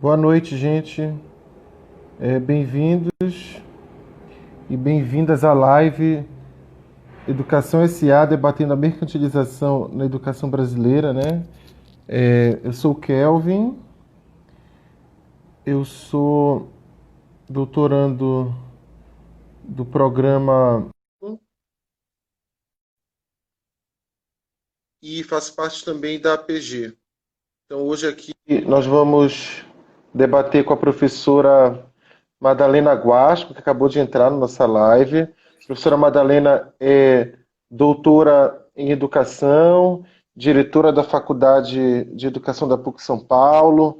Boa noite, gente. Bem-vindos e bem-vindas à live Educação S.A. debatendo a mercantilização na educação brasileira, né? Eu sou o Kelvin, eu sou doutorando do programa e faço parte também da APG. Então, hoje aqui nós vamos debater com a professora Madalena Guasco, que acabou de entrar na nossa live. A professora Madalena é doutora em educação, diretora da Faculdade de Educação da PUC São Paulo,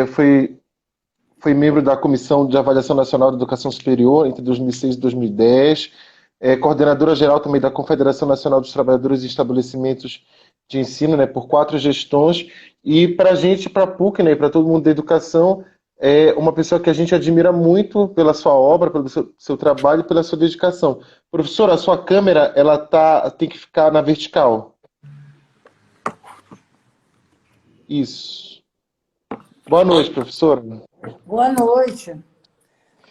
foi membro da Comissão de Avaliação Nacional de Educação Superior entre 2006 e 2010, coordenadora geral também da Confederação Nacional dos Trabalhadores e Estabelecimentos de Ensino, né, por 4 gestões, e para a gente, para a PUC, né, para todo mundo da educação, é uma pessoa que a gente admira muito pela sua obra, pelo seu trabalho e pela sua dedicação. Professora, a sua câmera tem que ficar na vertical. Isso. Boa noite, professora. Boa noite.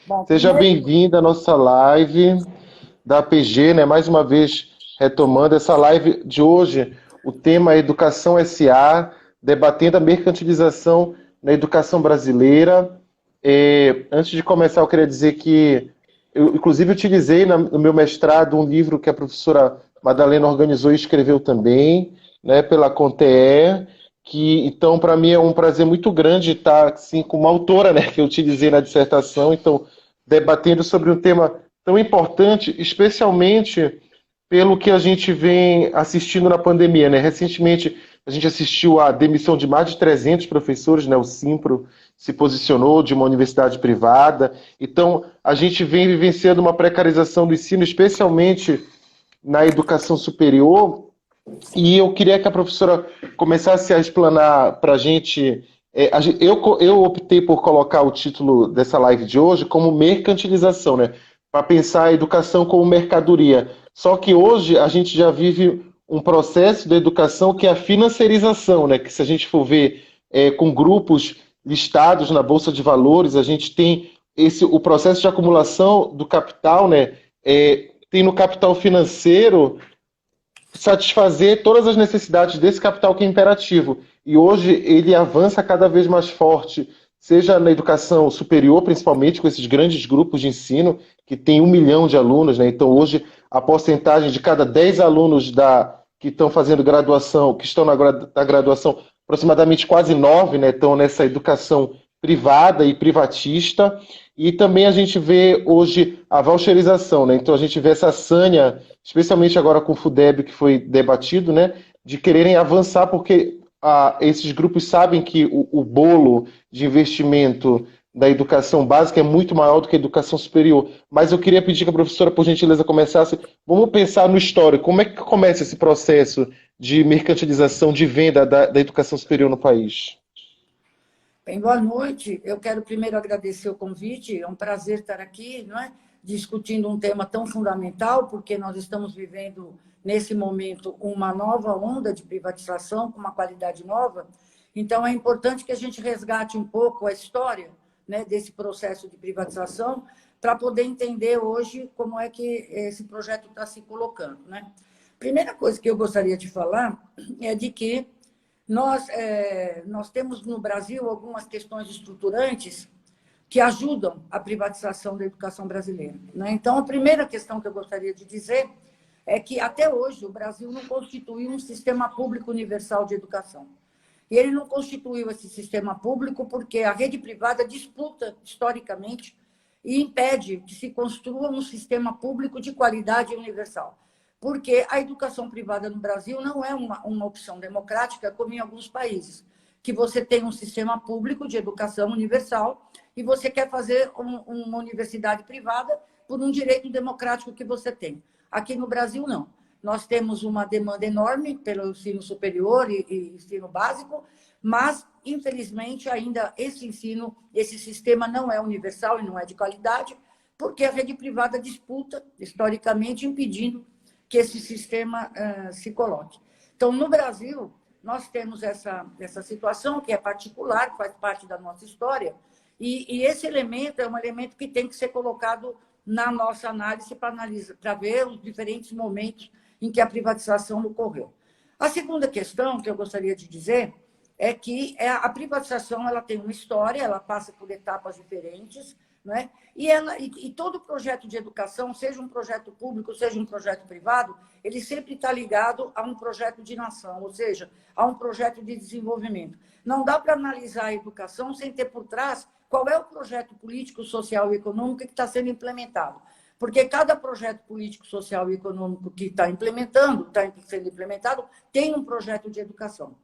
Bom, Seja bem-vinda à nossa live da APG, né? Mais uma vez retomando essa live de hoje. O tema é Educação S.A., debatendo a mercantilização na educação brasileira. Antes de começar, eu queria dizer que eu, inclusive, utilizei no meu mestrado um livro que a professora Madalena organizou e escreveu também, né, pela Conte, que, então, para mim é um prazer muito grande estar assim, com uma autora, né, que eu utilizei na dissertação, então, debatendo sobre um tema tão importante, especialmente pelo que a gente vem assistindo na pandemia, né? Recentemente, a gente assistiu à demissão de mais de 300 professores, né? O Simpro se posicionou de uma universidade privada. Então, a gente vem vivenciando uma precarização do ensino, especialmente na educação superior, e eu queria que a professora começasse a explanar para a gente. Eu optei por colocar o título dessa live de hoje como mercantilização, né? Para pensar a educação como mercadoria. Só que hoje a gente já vive um processo da educação que é a financiarização, né? Que se a gente for ver com grupos listados na Bolsa de Valores, a gente tem o processo de acumulação do capital, né? Tem no capital financeiro satisfazer todas as necessidades desse capital que é imperativo. E hoje ele avança cada vez mais forte, seja na educação superior, principalmente com esses grandes grupos de ensino, que tem 1 milhão de alunos, né? Então hoje a porcentagem de cada 10 alunos que estão fazendo graduação, que estão na graduação, aproximadamente quase 9, né, estão nessa educação privada e privatista. E também a gente vê hoje a voucherização, né? Então a gente vê essa sanha, especialmente agora com o FUDEB, que foi debatido, né? De quererem avançar, porque esses grupos sabem que o bolo de investimento da educação básica é muito maior do que a educação superior. Mas eu queria pedir que a professora, por gentileza, começasse. Vamos pensar no histórico. Como é que começa esse processo de mercantilização, de venda da educação superior no país? Bem, boa noite. Eu quero primeiro agradecer o convite. É um prazer estar aqui, não é? Discutindo um tema tão fundamental, porque nós estamos vivendo, nesse momento, uma nova onda de privatização, com uma qualidade nova. Então, é importante que a gente resgate um pouco a história, né, desse processo de privatização, para poder entender hoje como é que esse projeto está se colocando, né? Primeira coisa que eu gostaria de falar é de que nós temos no Brasil algumas questões estruturantes que ajudam a privatização da educação brasileira, né? Então, a primeira questão que eu gostaria de dizer é que, até hoje, o Brasil não constituiu um sistema público universal de educação. E ele não constituiu esse sistema público porque a rede privada disputa, historicamente, e impede que se construa um sistema público de qualidade universal. Porque a educação privada no Brasil não é uma opção democrática, como em alguns países, que você tem um sistema público de educação universal e você quer fazer uma universidade privada por um direito democrático que você tem. Aqui no Brasil, não. Nós temos uma demanda enorme pelo ensino superior e ensino básico, mas, infelizmente, ainda esse sistema não é universal e não é de qualidade, porque a rede privada disputa, historicamente, impedindo que esse sistema se coloque. Então, no Brasil, nós temos essa situação que é particular, que faz parte da nossa história, e esse elemento é um elemento que tem que ser colocado na nossa análise para ver os diferentes momentos em que a privatização ocorreu. A segunda questão que eu gostaria de dizer é que a privatização ela tem uma história, ela passa por etapas diferentes, né? E todo projeto de educação, seja um projeto público, seja um projeto privado, ele sempre está ligado a um projeto de nação, ou seja, a um projeto de desenvolvimento. Não dá para analisar a educação sem ter por trás qual é o projeto político, social e econômico que está sendo implementado. Porque cada projeto político, social e econômico que está sendo implementado, tem um projeto de educação.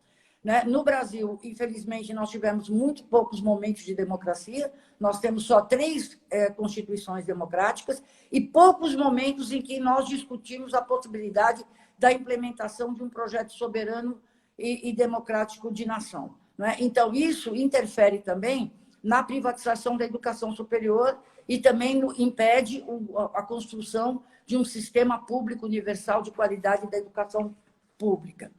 Né? No Brasil, infelizmente, nós tivemos muito poucos momentos de democracia, nós temos só 3 constituições democráticas e poucos momentos em que nós discutimos a possibilidade da implementação de um projeto soberano e democrático de nação. Né? Então, isso interfere também na privatização da educação superior e também impede a construção de um sistema público universal de qualidade da educação pública.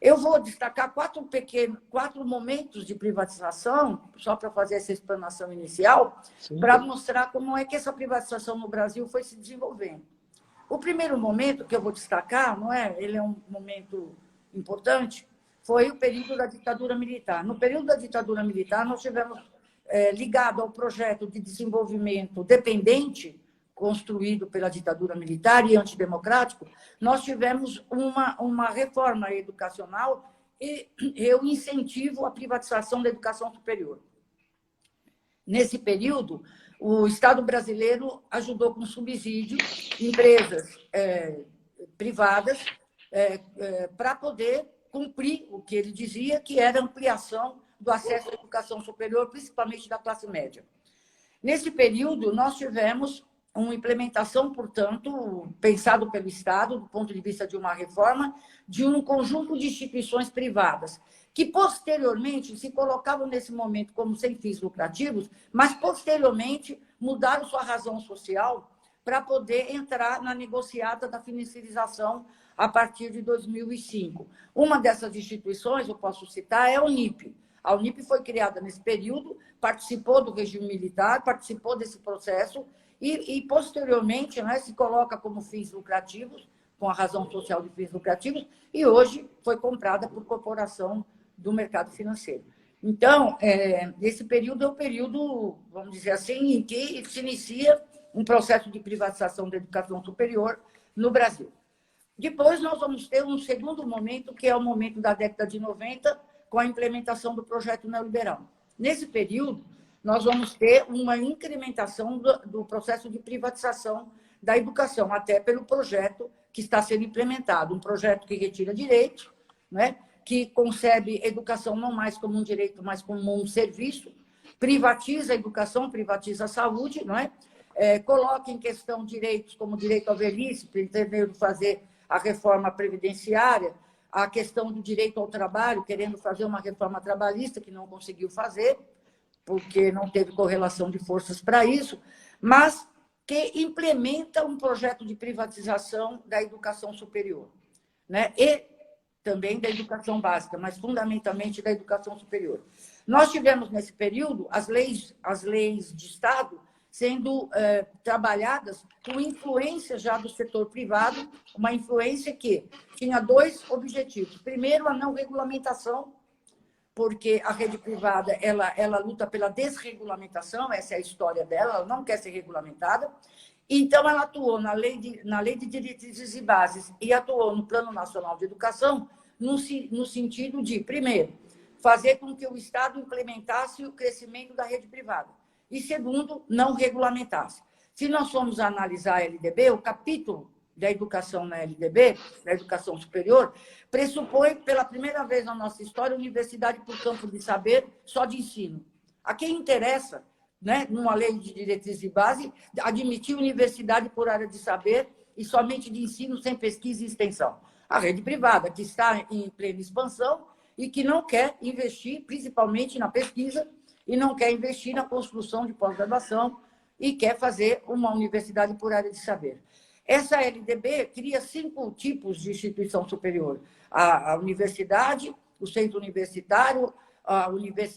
Eu vou destacar 4 momentos de privatização, só para fazer essa explanação inicial, para mostrar como é que essa privatização no Brasil foi se desenvolvendo. O primeiro momento que eu vou destacar, não é? Ele é um momento importante, foi o período da ditadura militar. No período da ditadura militar, nós tivemos ligado ao projeto de desenvolvimento dependente construído pela ditadura militar e antidemocrático, nós tivemos uma reforma educacional e eu incentivo a privatização da educação superior. Nesse período, o Estado brasileiro ajudou com subsídio empresas privadas para poder cumprir o que ele dizia que era ampliação do acesso à educação superior, principalmente da classe média. Nesse período, nós tivemos uma implementação, portanto, pensado pelo Estado, do ponto de vista de uma reforma, de um conjunto de instituições privadas, que posteriormente se colocavam nesse momento como sem fins lucrativos, mas posteriormente mudaram sua razão social para poder entrar na negociata da financiarização a partir de 2005. Uma dessas instituições, eu posso citar, é a Unip. A Unip foi criada nesse período, participou do regime militar, participou desse processo e posteriormente, né, se coloca como fins lucrativos, com a razão social de fins lucrativos, e hoje foi comprada por corporação do mercado financeiro. Então, esse período é o período, vamos dizer assim, em que se inicia um processo de privatização da educação superior no Brasil. Depois, nós vamos ter um segundo momento, que é o momento da década de 90, com a implementação do projeto neoliberal. Nesse período, nós vamos ter uma incrementação do processo de privatização da educação, até pelo projeto que está sendo implementado, um projeto que retira direitos, né? Que concebe educação não mais como um direito, mas como um serviço, privatiza a educação, privatiza a saúde, não é? Coloca em questão direitos como direito à velhice, pretendendo fazer a reforma previdenciária, a questão do direito ao trabalho, querendo fazer uma reforma trabalhista que não conseguiu fazer, porque não teve correlação de forças para isso, mas que implementa um projeto de privatização da educação superior, né? E também da educação básica, mas fundamentalmente da educação superior. Nós tivemos, nesse período, as leis de Estado sendo trabalhadas com influência já do setor privado, uma influência que tinha 2 objetivos. Primeiro, a não regulamentação, porque a rede privada ela luta pela desregulamentação, essa é a história dela, ela não quer ser regulamentada. Então, ela atuou na lei de diretrizes e bases e atuou no Plano Nacional de Educação no sentido de, primeiro, fazer com que o Estado implementasse o crescimento da rede privada e, segundo, não regulamentasse. Se nós formos analisar a LDB, o capítulo da educação na LDB, da educação superior, pressupõe, pela primeira vez na nossa história, universidade por campo de saber só de ensino. A quem interessa, né, numa lei de diretrizes de base, admitir universidade por área de saber e somente de ensino sem pesquisa e extensão? A rede privada, que está em plena expansão e que não quer investir, principalmente na pesquisa, e não quer investir na construção de pós-graduação e quer fazer uma universidade por área de saber. Essa LDB cria 5 tipos de instituição superior: a universidade, o centro universitário,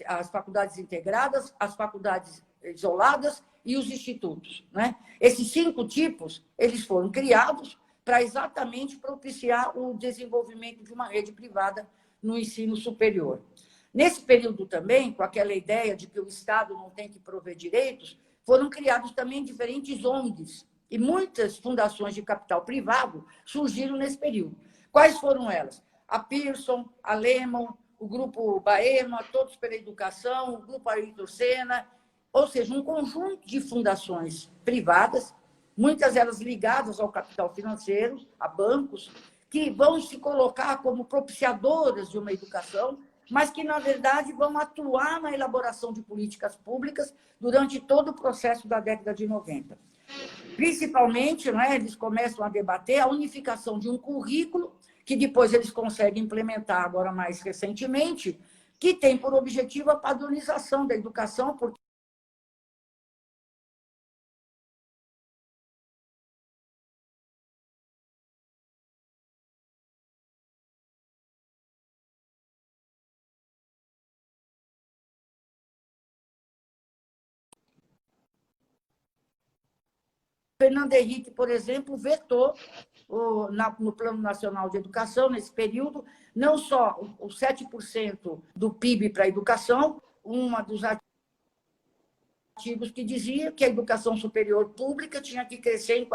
as faculdades integradas, as faculdades isoladas e os institutos, né? Esses 5 tipos, eles foram criados para exatamente propiciar o desenvolvimento de uma rede privada no ensino superior. Nesse período também, com aquela ideia de que o Estado não tem que prover direitos, foram criados também diferentes ONGs e muitas fundações de capital privado surgiram nesse período. Quais foram elas? A Pearson, a Lehman, o Grupo Baema, Todos pela Educação, o Grupo Ayrton Senna, ou seja, um conjunto de fundações privadas, muitas delas ligadas ao capital financeiro, a bancos, que vão se colocar como propiciadoras de uma educação, mas que, na verdade, vão atuar na elaboração de políticas públicas durante todo o processo da década de 90. Principalmente, né, eles começam a debater a unificação de um currículo, que depois eles conseguem implementar agora mais recentemente, que tem por objetivo a padronização da educação, porque Fernando Henrique, por exemplo, vetou no Plano Nacional de Educação, nesse período, não só os 7% do PIB para a educação, uma dos artigos que dizia que a educação superior pública tinha que crescer em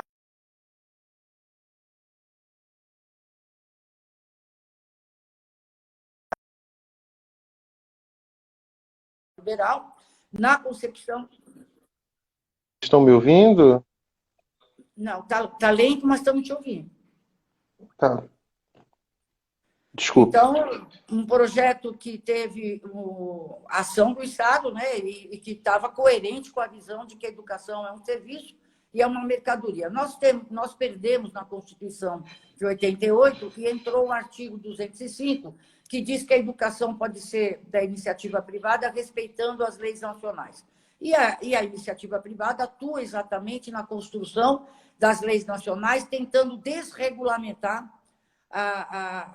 liberal, na concepção... Estão me ouvindo? Não, tá lento, mas estamos te ouvindo. Tá. Desculpa. Então, um projeto que teve a ação do Estado, né, e que estava coerente com a visão de que a educação é um serviço e é uma mercadoria. Nós perdemos na Constituição de 88 e entrou o artigo 205, que diz que a educação pode ser da iniciativa privada respeitando as leis nacionais. E a iniciativa privada atua exatamente na construção das leis nacionais, tentando desregulamentar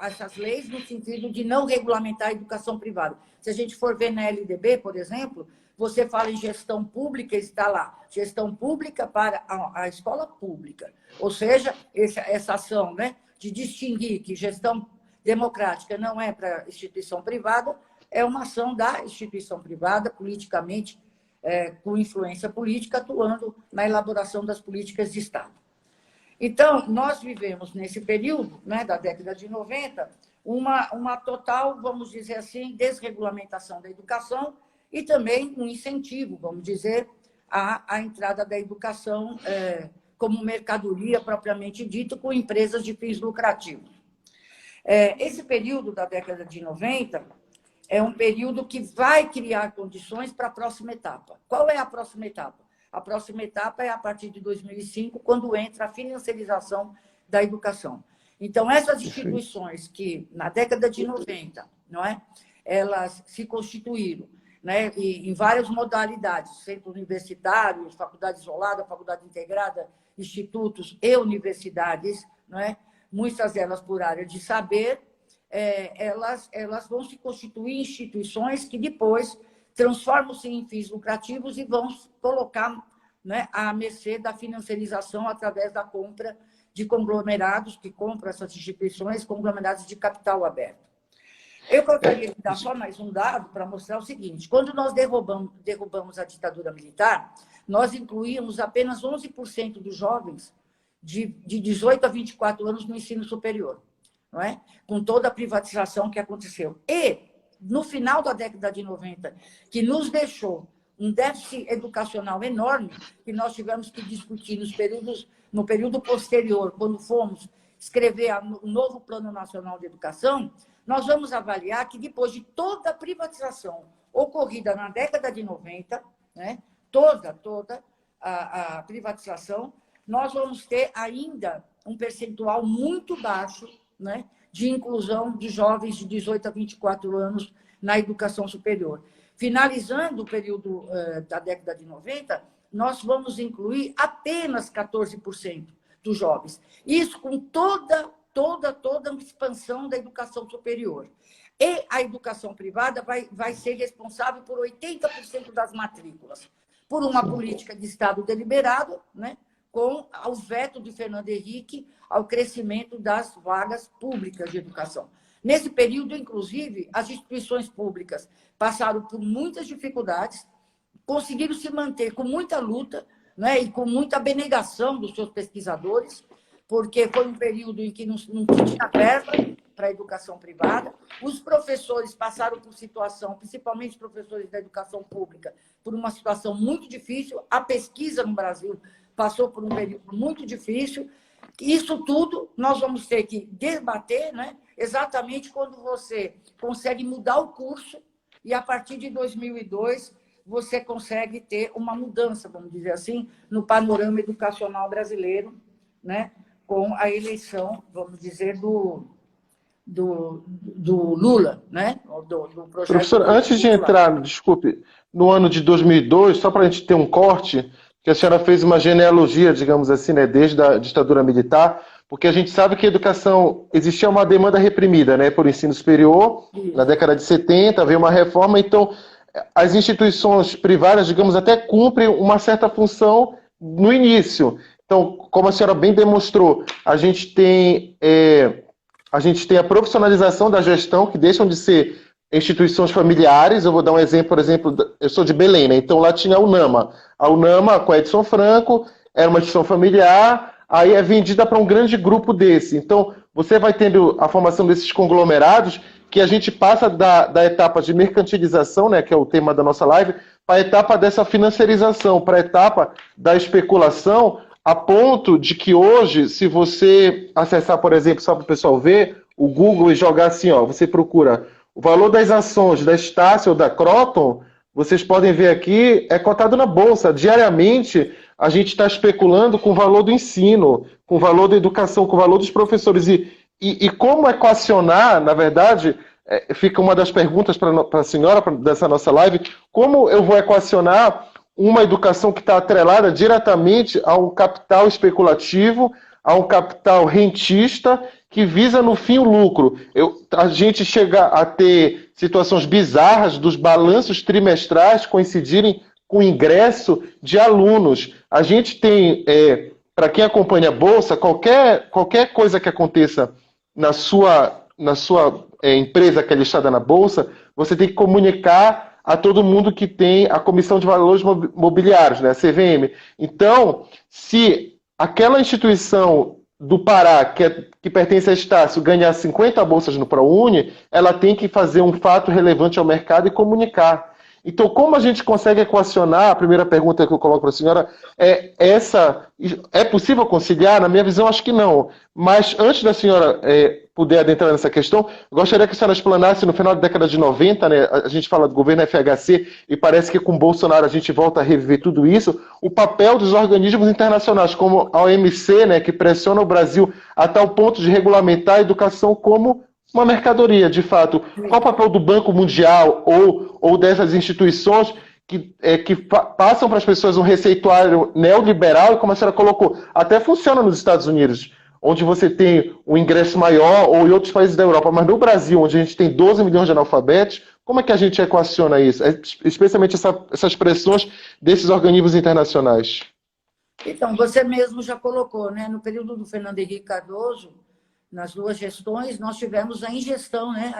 essas leis no sentido de não regulamentar a educação privada. Se a gente for ver na LDB, por exemplo, você fala em gestão pública, está lá, gestão pública para a escola pública. Ou seja, essa ação, né, de distinguir que gestão democrática não é para instituição privada, é uma ação da instituição privada, politicamente, com influência política, atuando na elaboração das políticas de Estado. Então, nós vivemos nesse período, né, da década de 90, uma total, vamos dizer assim, desregulamentação da educação e também um incentivo, vamos dizer, à entrada da educação como mercadoria propriamente dita, com empresas de fins lucrativos. Esse período da década de 90 é um período que vai criar condições para a próxima etapa. Qual é a próxima etapa? A próxima etapa é a partir de 2005, quando entra a financiarização da educação. Então, essas instituições que, na década de 90, não é, elas se constituíram, né, em várias modalidades, centro universitário, faculdade isolada, faculdade integrada, institutos e universidades, não é, muitas delas por área de saber, elas vão se constituir em instituições que depois transformam-se em fins lucrativos e vão colocar, né, à mercê da financiarização através da compra de conglomerados que compram essas instituições, conglomerados de capital aberto. Eu gostaria de dar só mais um dado para mostrar o seguinte: quando nós derrubamos a ditadura militar, nós incluímos apenas 11% dos jovens de 18 a 24 anos no ensino superior, não é? Com toda a privatização que aconteceu. E, no final da década de 90, que nos deixou um déficit educacional enorme, que nós tivemos que discutir no período posterior, quando fomos escrever o novo Plano Nacional de Educação, nós vamos avaliar que, depois de toda a privatização ocorrida na década de 90, né, toda a privatização, nós vamos ter ainda um percentual muito baixo, né, de inclusão de jovens de 18 a 24 anos na educação superior. Finalizando o período da década de 90, nós vamos incluir apenas 14%, dos jovens. Isso com toda a expansão da educação superior. E a educação privada vai ser responsável por 80% das matrículas, por uma política de Estado deliberado, né, com o veto de Fernando Henrique ao crescimento das vagas públicas de educação. Nesse período, inclusive, as instituições públicas passaram por muitas dificuldades, conseguiram se manter com muita luta, né, e com muita abnegação dos seus pesquisadores, porque foi um período em que não tinha verba para a educação privada. Os professores passaram por situação, principalmente os professores da educação pública, por uma situação muito difícil. A pesquisa no Brasil passou por um período muito difícil. Isso tudo nós vamos ter que debater, né, exatamente quando você consegue mudar o curso e, a partir de 2002, você consegue ter uma mudança, vamos dizer assim, no panorama educacional brasileiro, né, com a eleição, vamos dizer, do Lula, né? Do projeto. Professor, antes de entrar, desculpe, no ano de 2002, só para a gente ter um corte, que a senhora fez uma genealogia, digamos assim, né, desde a ditadura militar, porque a gente sabe que a educação, existia uma demanda reprimida, né, por ensino superior. Isso. Na década de 70, veio uma reforma, então as instituições privadas, digamos, até cumprem uma certa função no início. Então, como a senhora bem demonstrou, a gente tem a profissionalização da gestão, que deixam de ser instituições familiares. Eu vou dar um exemplo, por exemplo, eu sou de Belém, né? Então lá tinha a UNAMA. A UNAMA, com a Edson Franco, era uma instituição familiar, aí é vendida para um grande grupo desse. Então, você vai tendo a formação desses conglomerados, que a gente passa da etapa de mercantilização, né, que é o tema da nossa live, para a etapa dessa financiarização, para a etapa da especulação, a ponto de que hoje, se você acessar, por exemplo, só para o pessoal ver, o Google e jogar assim, ó, você procura o valor das ações da Estácio ou da Croton, vocês podem ver aqui, é cotado na Bolsa. Diariamente, a gente está especulando com o valor do ensino, com o valor da educação, com o valor dos professores. E como equacionar, na verdade, fica uma das perguntas para a senhora, dessa nossa live, como eu vou equacionar uma educação que está atrelada diretamente a um capital especulativo, a um capital rentista, que visa, no fim, o lucro. A gente chega a ter situações bizarras dos balanços trimestrais coincidirem com o ingresso de alunos. A gente tem, para quem acompanha a Bolsa, qualquer coisa que aconteça na sua empresa que é listada na Bolsa, você tem que comunicar a todo mundo que tem a Comissão de Valores Mobiliários, né, a CVM. Então, se aquela instituição do Pará, que pertence a Estácio, ganhar 50 bolsas no ProUni, ela tem que fazer um fato relevante ao mercado e comunicar. Então, como a gente consegue equacionar, a primeira pergunta que eu coloco para a senhora, é possível conciliar? Na minha visão, acho que não. Mas antes da senhora puder adentrar nessa questão, gostaria que a senhora explanasse, no final da década de 90, né, a gente fala do governo FHC, e parece que com Bolsonaro a gente volta a reviver tudo isso, o papel dos organismos internacionais, como a OMC, né, que pressiona o Brasil a tal ponto de regulamentar a educação como uma mercadoria, de fato. Qual o papel do Banco Mundial ou dessas instituições que passam para as pessoas um receituário neoliberal, e, como a senhora colocou, até funciona nos Estados Unidos, onde você tem um ingresso maior, ou em outros países da Europa, mas no Brasil, onde a gente tem 12 milhões de analfabetos, como é que a gente equaciona isso? Especialmente essas pressões desses organismos internacionais. Então, você mesmo já colocou, né? No período do Fernando Henrique Cardoso, nas duas gestões, nós tivemos a ingestão, né,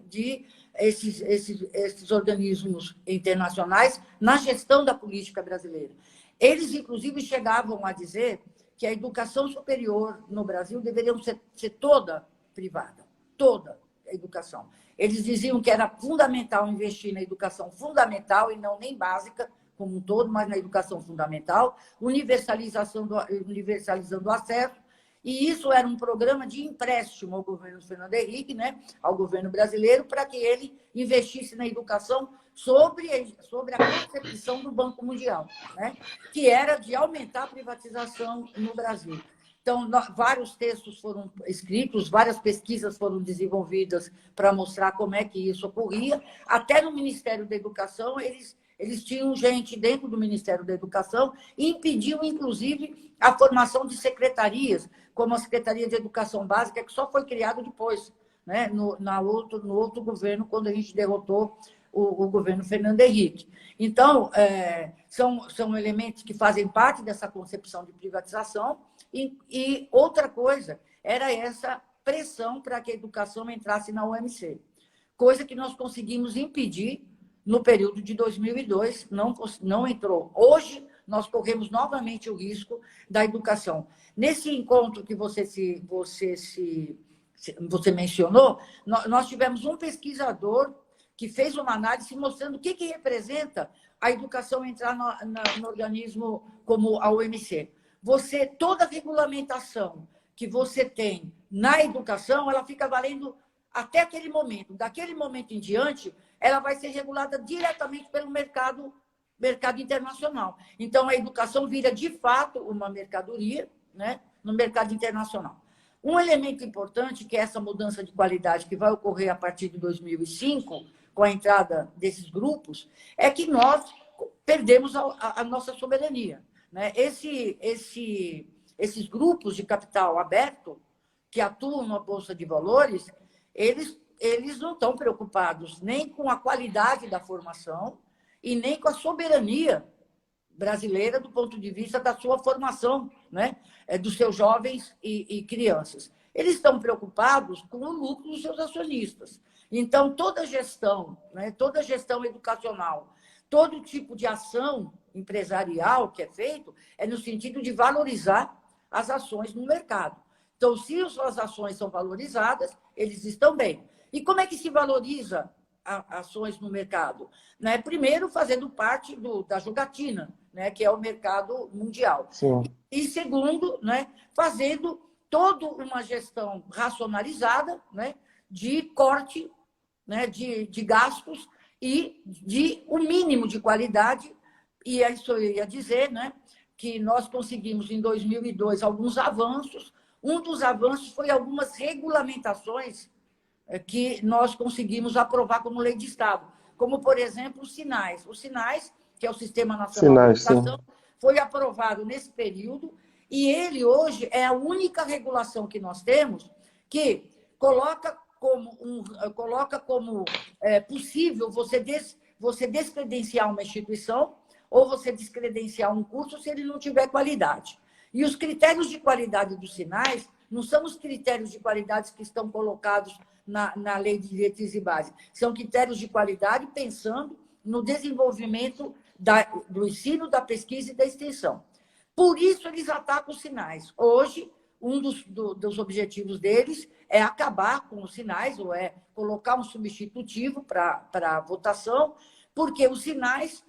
de esses organismos internacionais na gestão da política brasileira. Eles, inclusive, chegavam a dizer que a educação superior no Brasil deveria ser toda privada, toda a educação. Eles diziam que era fundamental investir na educação fundamental e não nem básica, como um todo, mas na educação fundamental, universalizando o acesso. E isso era um programa de empréstimo ao governo Fernando Henrique, né, ao governo brasileiro, para que ele investisse na educação sobre a concepção do Banco Mundial, né, que era de aumentar a privatização no Brasil. Então, vários textos foram escritos, várias pesquisas foram desenvolvidas para mostrar como é que isso ocorria. Até no Ministério da Educação, eles eles tinham gente dentro do Ministério da Educação e impediam, inclusive, a formação de secretarias, como a Secretaria de Educação Básica, que só foi criada depois, né, no outro governo, quando a gente derrotou o governo Fernando Henrique. Então, são elementos que fazem parte dessa concepção de privatização. E outra coisa era essa pressão para que a educação entrasse na UEMC, coisa que nós conseguimos impedir no período de 2002, não entrou. Hoje, nós corremos novamente o risco da educação. Nesse encontro que você mencionou, nós tivemos um pesquisador que fez uma análise mostrando o que representa a educação entrar no organismo como a UEMC. Toda regulamentação que você tem na educação, ela fica valendo até aquele momento. Daquele momento em diante, ela vai ser regulada diretamente pelo mercado internacional. Então, a educação vira, de fato, uma mercadoria, né, no mercado internacional. Um elemento importante, que é essa mudança de qualidade que vai ocorrer a partir de 2005, com a entrada desses grupos, é que nós perdemos a nossa soberania, né? Esses grupos de capital aberto que atuam na Bolsa de Valores, eles não estão preocupados nem com a qualidade da formação e nem com a soberania brasileira do ponto de vista da sua formação, né, dos seus jovens e crianças. Eles estão preocupados com o lucro dos seus acionistas. Então, toda gestão, né, toda gestão educacional, todo tipo de ação empresarial que é feito é no sentido de valorizar as ações no mercado. Então, se as suas ações são valorizadas, eles estão bem. E como é que se valoriza ações no mercado? Né? Primeiro, fazendo parte da jogatina, né? Que é o mercado mundial. Sim. E segundo, né? Fazendo toda uma gestão racionalizada, né? De corte, né? de gastos e de um mínimo de qualidade. E isso eu ia dizer, né? Que nós conseguimos, em 2002, alguns avanços. Um dos avanços foi algumas regulamentações que nós conseguimos aprovar como lei de Estado, como, por exemplo, os SINAIS. Os SINAIS, que é o Sistema Nacional de Educação, foi aprovado nesse período e ele, hoje, é a única regulação que nós temos que coloca como possível você descredenciar uma instituição ou você descredenciar um curso se ele não tiver qualidade. E os critérios de qualidade dos SINAIS não são os critérios de qualidade que estão colocados na Lei de Diretrizes e Bases. São critérios de qualidade pensando no desenvolvimento do ensino, da pesquisa e da extensão. Por isso, eles atacam os SINAIS. Hoje, um dos objetivos deles é acabar com os SINAIS, ou é colocar um substitutivo para a votação, porque os SINAIS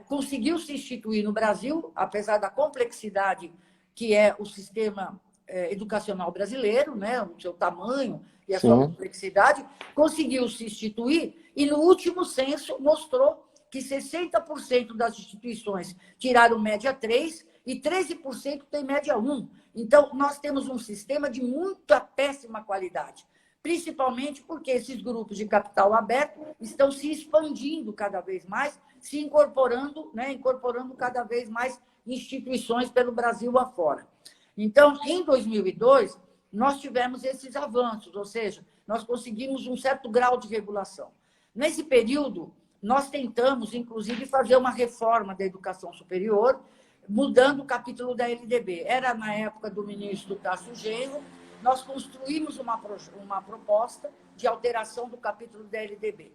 conseguiu se instituir no Brasil, apesar da complexidade que é o sistema educacional brasileiro, né, o seu tamanho e a sua complexidade, conseguiu se instituir e, no último censo, mostrou que 60% das instituições tiraram média 3 e 13% tem média 1. Então, nós temos um sistema de muita péssima qualidade, principalmente porque esses grupos de capital aberto estão se expandindo cada vez mais, se incorporando, né, incorporando cada vez mais instituições pelo Brasil afora. Então, em 2002, nós tivemos esses avanços, ou seja, nós conseguimos um certo grau de regulação. Nesse período, nós tentamos, inclusive, fazer uma reforma da educação superior, mudando o capítulo da LDB. Era na época do ministro Tasso Genro, nós construímos uma proposta de alteração do capítulo da LDB.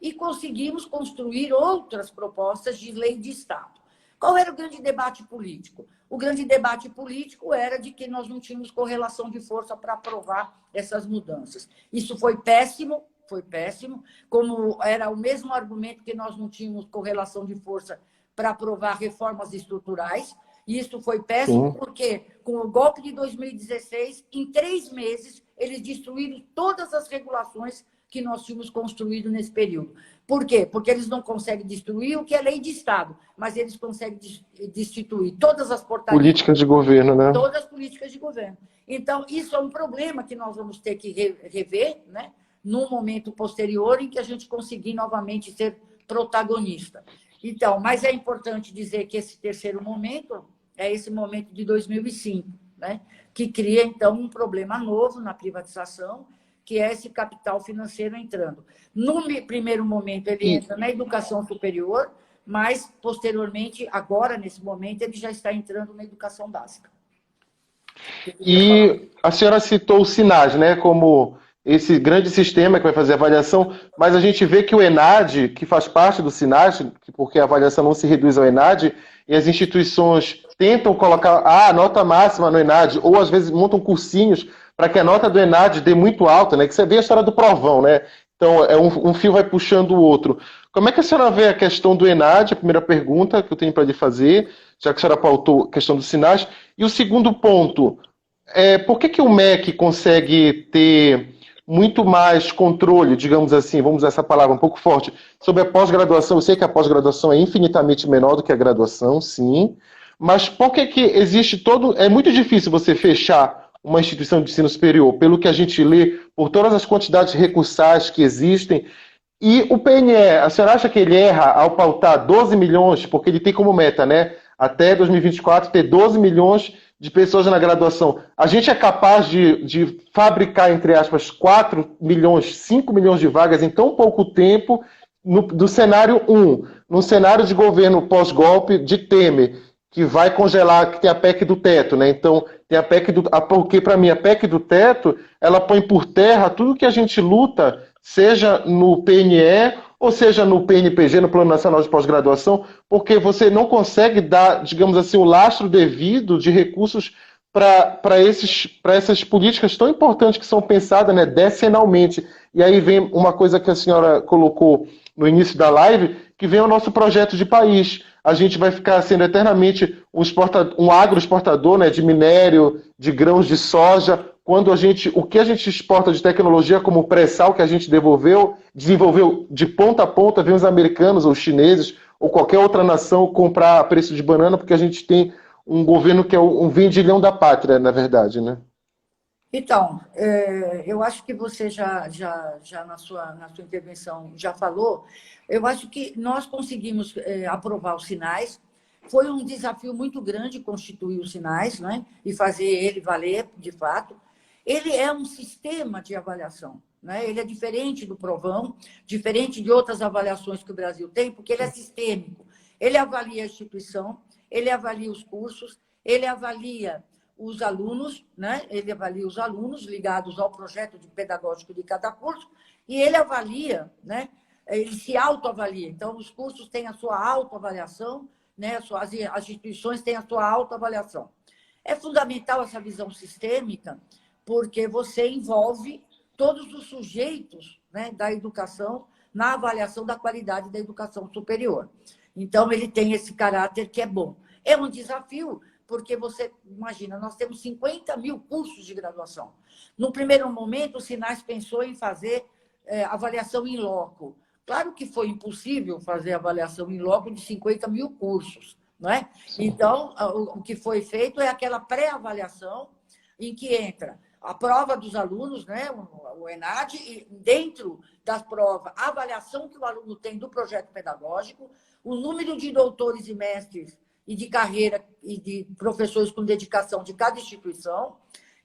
E conseguimos construir outras propostas de lei de Estado. Qual era o grande debate político? O grande debate político era de que nós não tínhamos correlação de força para aprovar essas mudanças. Isso foi péssimo, como era o mesmo argumento que nós não tínhamos correlação de força para aprovar reformas estruturais. E isso foi péssimo porque, com o golpe de 2016, em 3 meses, eles destruíram todas as regulações que nós tínhamos construído nesse período. Por quê? Porque eles não conseguem destruir o que é lei de Estado, mas eles conseguem destituir todas as portarias. Políticas de governo, né? Todas as políticas de governo. Então, isso é um problema que nós vamos ter que rever, né? Num momento posterior em que a gente conseguir novamente ser protagonista. Então, mas é importante dizer que esse terceiro momento é esse momento de 2005, né? Que cria, então, um problema novo na privatização, que é esse capital financeiro entrando. No primeiro momento, ele entra na educação superior, mas, posteriormente, agora, nesse momento, ele já está entrando na educação básica. E a senhora citou o SINAS, né, como esse grande sistema que vai fazer a avaliação, mas a gente vê que o ENAD, que faz parte do SINAS, porque a avaliação não se reduz ao ENAD, e as instituições tentam colocar a nota máxima no ENAD, ou às vezes montam cursinhos para que a nota do ENAD dê muito alta, né, que você vê a história do provão, né? Então, um fio vai puxando o outro. Como é que a senhora vê a questão do ENAD? A primeira pergunta que eu tenho para lhe fazer, já que a senhora pautou a questão do SINAS. E o segundo ponto, por que o MEC consegue ter muito mais controle, digamos assim, vamos usar essa palavra um pouco forte, sobre a pós-graduação? Eu sei que a pós-graduação é infinitamente menor do que a graduação, sim, mas por que existe todo... É muito difícil você fechar uma instituição de ensino superior, pelo que a gente lê, por todas as quantidades recursais que existem. E o PNE, a senhora acha que ele erra ao pautar 12 milhões, porque ele tem como meta, né, até 2024, ter 12 milhões de pessoas na graduação? A gente é capaz de fabricar, entre aspas, 4 milhões, 5 milhões de vagas em tão pouco tempo, do cenário 1, no cenário de governo pós-golpe de Temer, que vai congelar, que tem a PEC do teto, né? Então, tem a PEC do... Porque, para mim, a PEC do teto, ela põe por terra tudo que a gente luta, seja no PNE ou seja no PNPG, no Plano Nacional de Pós-Graduação, porque você não consegue dar, digamos assim, o lastro devido de recursos para essas políticas tão importantes que são pensadas, né, decenalmente. E aí vem uma coisa que a senhora colocou no início da live, que vem o nosso projeto de país. A gente vai ficar sendo eternamente um agroexportador, né, de minério, de grãos de soja, quando o que a gente exporta de tecnologia, como o pré-sal que a gente desenvolveu de ponta a ponta, vem os americanos ou os chineses ou qualquer outra nação comprar a preço de banana, porque a gente tem um governo que é um vendilhão da pátria, na verdade, né? Então, eu acho que você já na sua intervenção já falou, eu acho que nós conseguimos aprovar os sinais. Foi um desafio muito grande constituir os sinais, né? E fazer ele valer, de fato. Ele é um sistema de avaliação, né? Ele é diferente do provão, diferente de outras avaliações que o Brasil tem, porque ele é sistêmico. Ele avalia a instituição, ele avalia os cursos, ele avalia os alunos, né? Ele avalia os alunos ligados ao projeto pedagógico de cada curso, e ele avalia, né? Ele se autoavalia. Então, os cursos têm a sua autoavaliação, né? As instituições têm a sua autoavaliação. É fundamental essa visão sistêmica, porque você envolve todos os sujeitos, né, da educação na avaliação da qualidade da educação superior. Então, ele tem esse caráter que é bom. É um desafio, porque você imagina, nós temos 50 mil cursos de graduação. No primeiro momento, o Sinais pensou em fazer avaliação in loco. Claro que foi impossível fazer avaliação in loco de 50 mil cursos, não é? Então, o que foi feito é aquela pré-avaliação em que entra a prova dos alunos, né, o ENAD, e dentro da prova, a avaliação que o aluno tem do projeto pedagógico, o número de doutores e mestres e de carreira e de professores com dedicação de cada instituição,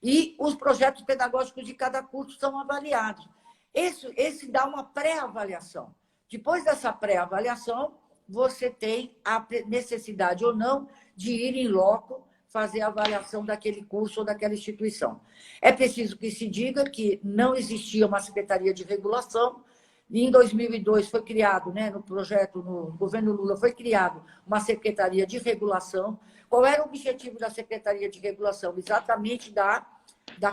e os projetos pedagógicos de cada curso são avaliados. Esse dá uma pré-avaliação. Depois dessa pré-avaliação, você tem a necessidade ou não de ir em loco fazer a avaliação daquele curso ou daquela instituição. É preciso que se diga que não existia uma secretaria de regulação. Em 2002 foi criado, né, no governo Lula, foi criado uma secretaria de regulação. Qual era o objetivo da secretaria de regulação? Exatamente da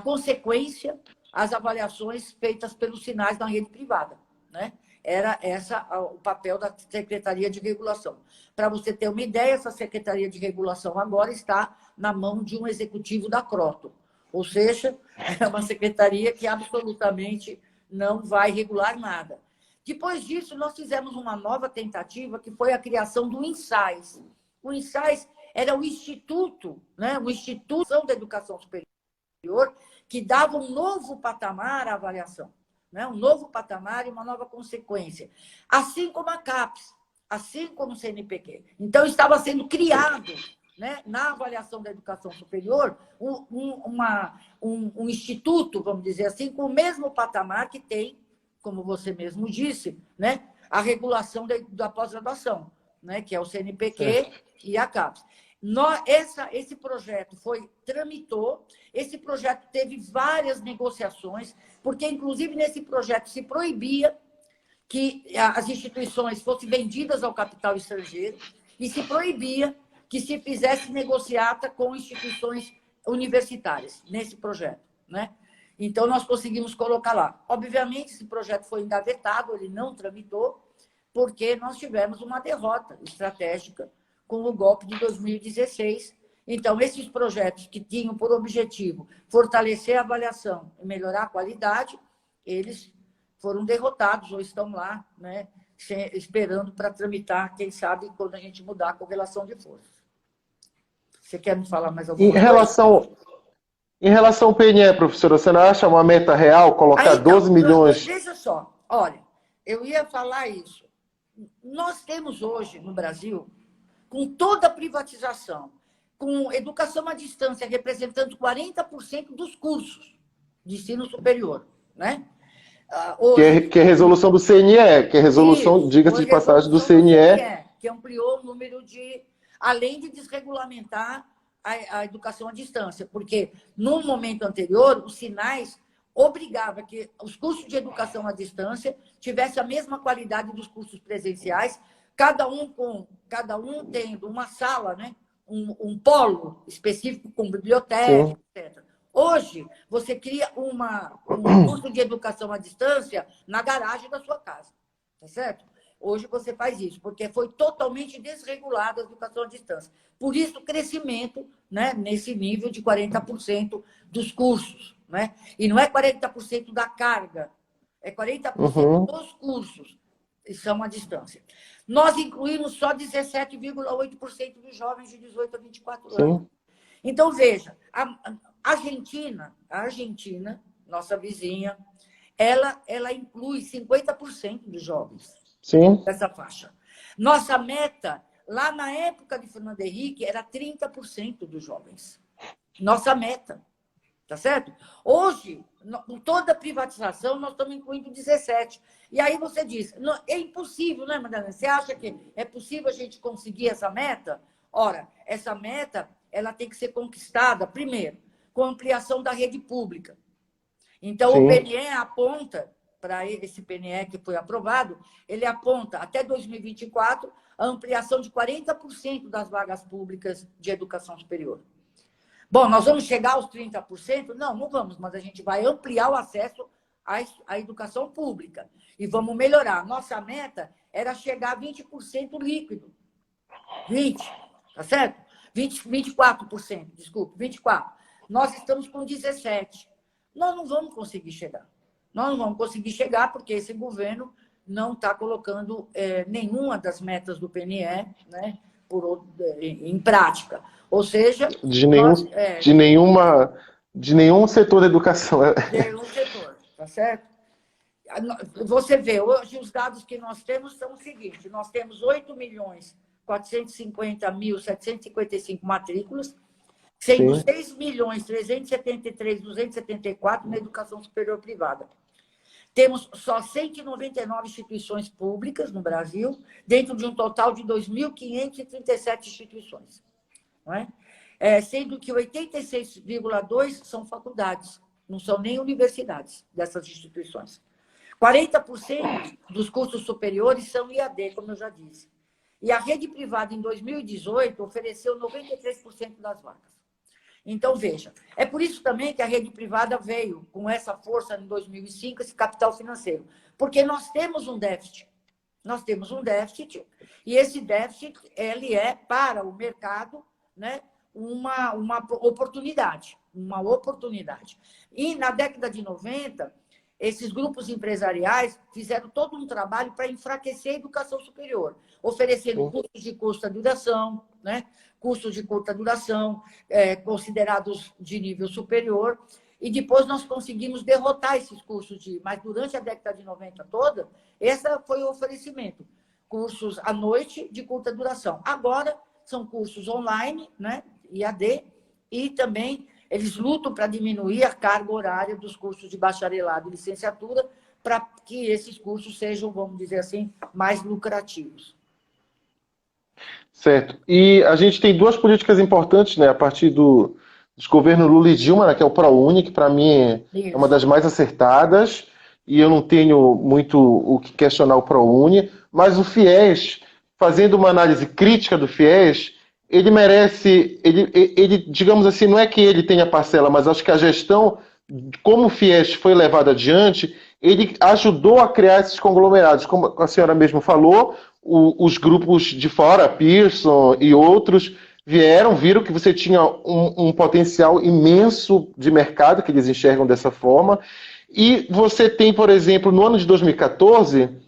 consequência às avaliações feitas pelos sinais na rede privada, né? Era esse o papel da Secretaria de Regulação. Para você ter uma ideia, essa Secretaria de Regulação agora está na mão de um executivo da Croton. Ou seja, é uma secretaria que absolutamente não vai regular nada. Depois disso, nós fizemos uma nova tentativa, que foi a criação do INSAIS. O INSAIS era o Instituto, né, o Instituto da Educação Superior, que dava um novo patamar à avaliação. Um novo patamar e uma nova consequência. Assim como a CAPES. assim como o CNPq. Então, estava sendo criado, né, na avaliação da educação superior, um instituto, vamos dizer assim, com o mesmo patamar que tem, como você mesmo disse, né, a regulação da pós-graduação, né, que é o CNPq e a CAPES. Esse projeto tramitou, esse projeto teve várias negociações, porque, inclusive, nesse projeto se proibia que as instituições fossem vendidas ao capital estrangeiro e se proibia que se fizesse negociata com instituições universitárias nesse projeto, né? Então, nós conseguimos colocar lá. Obviamente, esse projeto foi engavetado, ele não tramitou, porque nós tivemos uma derrota estratégica com o golpe de 2016. Então, esses projetos que tinham por objetivo fortalecer a avaliação e melhorar a qualidade, eles foram derrotados ou estão lá, né, esperando para tramitar, quem sabe, quando a gente mudar a correlação de forças. Você quer me falar mais alguma coisa? Em relação ao PNE, professora, você não acha uma meta real colocar Então, 12 milhões? veja só, olha, eu ia falar isso. Nós temos hoje, no Brasil, com toda a privatização, com educação à distância representando 40% dos cursos de ensino superior, né? Hoje, que é resolução do CNE, que é resolução, diga-se de passagem, do CNE. Que ampliou o número de... Além de desregulamentar a educação à distância, porque no momento anterior, os sinais obrigava que os cursos de educação à distância tivessem a mesma qualidade dos cursos presenciais, cada um tendo uma sala, né? um polo específico com biblioteca, Sim. etc. Hoje, você cria um curso de educação à distância na garagem da sua casa, tá certo? Hoje você faz isso, porque foi totalmente desregulada a educação à distância. Por isso, o crescimento, né, nesse nível de 40% dos cursos. Né? E não é 40% da carga, é 40% dos cursos que são à distância. Nós incluímos só 17,8% dos jovens de 18 a 24 anos. Sim. Então, veja, a Argentina, nossa vizinha, ela inclui 50% dos jovens. Sim. Dessa faixa. Nossa meta, lá na época de Fernando Henrique, era 30% dos jovens. Nossa meta. Tá certo? Hoje, com toda a privatização, nós estamos incluindo 17. E aí você diz, não, é impossível, né, Madalena? Você acha que é possível a gente conseguir essa meta? Ora, essa meta ela tem que ser conquistada, primeiro, com ampliação da rede pública. Então, sim, o PNE aponta, para esse PNE que foi aprovado, ele aponta até 2024 a ampliação de 40% das vagas públicas de educação superior. Bom, nós vamos chegar aos 30%? Não, não vamos, mas a gente vai ampliar o acesso à educação pública e vamos melhorar. Nossa meta era chegar a 20% líquido. 20%, tá certo? 24%, desculpe, 24%. Nós estamos com 17%. Nós não vamos conseguir chegar. Nós não vamos conseguir chegar porque esse governo não está colocando nenhuma das metas do PNE, né, em prática. Ou seja... De nenhum setor da educação. De nenhum setor, tá certo? Você vê, hoje os dados que nós temos são o seguinte, nós temos 8.450.755 matrículas, sendo 6.373.274 na educação superior privada. Temos só 199 instituições públicas no Brasil, dentro de um total de 2.537 instituições. Não é? Sendo que 86,2% são faculdades, não são nem universidades dessas instituições. 40% dos cursos superiores são IAD, como eu já disse. E a rede privada, em 2018, ofereceu 93% das vagas. Então, veja, é por isso também que a rede privada veio com essa força em 2005, esse capital financeiro. Porque nós temos um déficit. Nós temos um déficit, e esse déficit ele é para o mercado, né, uma oportunidade. Uma oportunidade. E na década de 90, esses grupos empresariais fizeram todo um trabalho para enfraquecer a educação superior, oferecendo cursos de curta duração, né? Cursos de curta duração, considerados de nível superior, e depois nós conseguimos derrotar esses cursos mas durante a década de 90 toda, esse foi o oferecimento. cursos à noite de curta duração. Agora, são cursos online, né, IAD, e também eles lutam para diminuir a carga horária dos cursos de bacharelado e licenciatura para que esses cursos sejam, vamos dizer assim, mais lucrativos. Certo. E a gente tem duas políticas importantes, né, a partir dos governos Lula e Dilma, né, que é o ProUni, que para mim é uma Isso. das mais acertadas, e eu não tenho muito o que questionar o ProUni, mas o FIES, fazendo uma análise crítica do FIES, ele merece, ele, digamos assim, não é que ele tenha parcela, mas acho que a gestão, como o FIES foi levado adiante, ele ajudou a criar esses conglomerados, como a senhora mesmo falou, os grupos de fora, Pearson e outros, viram que você tinha um potencial imenso de mercado, que eles enxergam dessa forma, e você tem, por exemplo, no ano de 2014,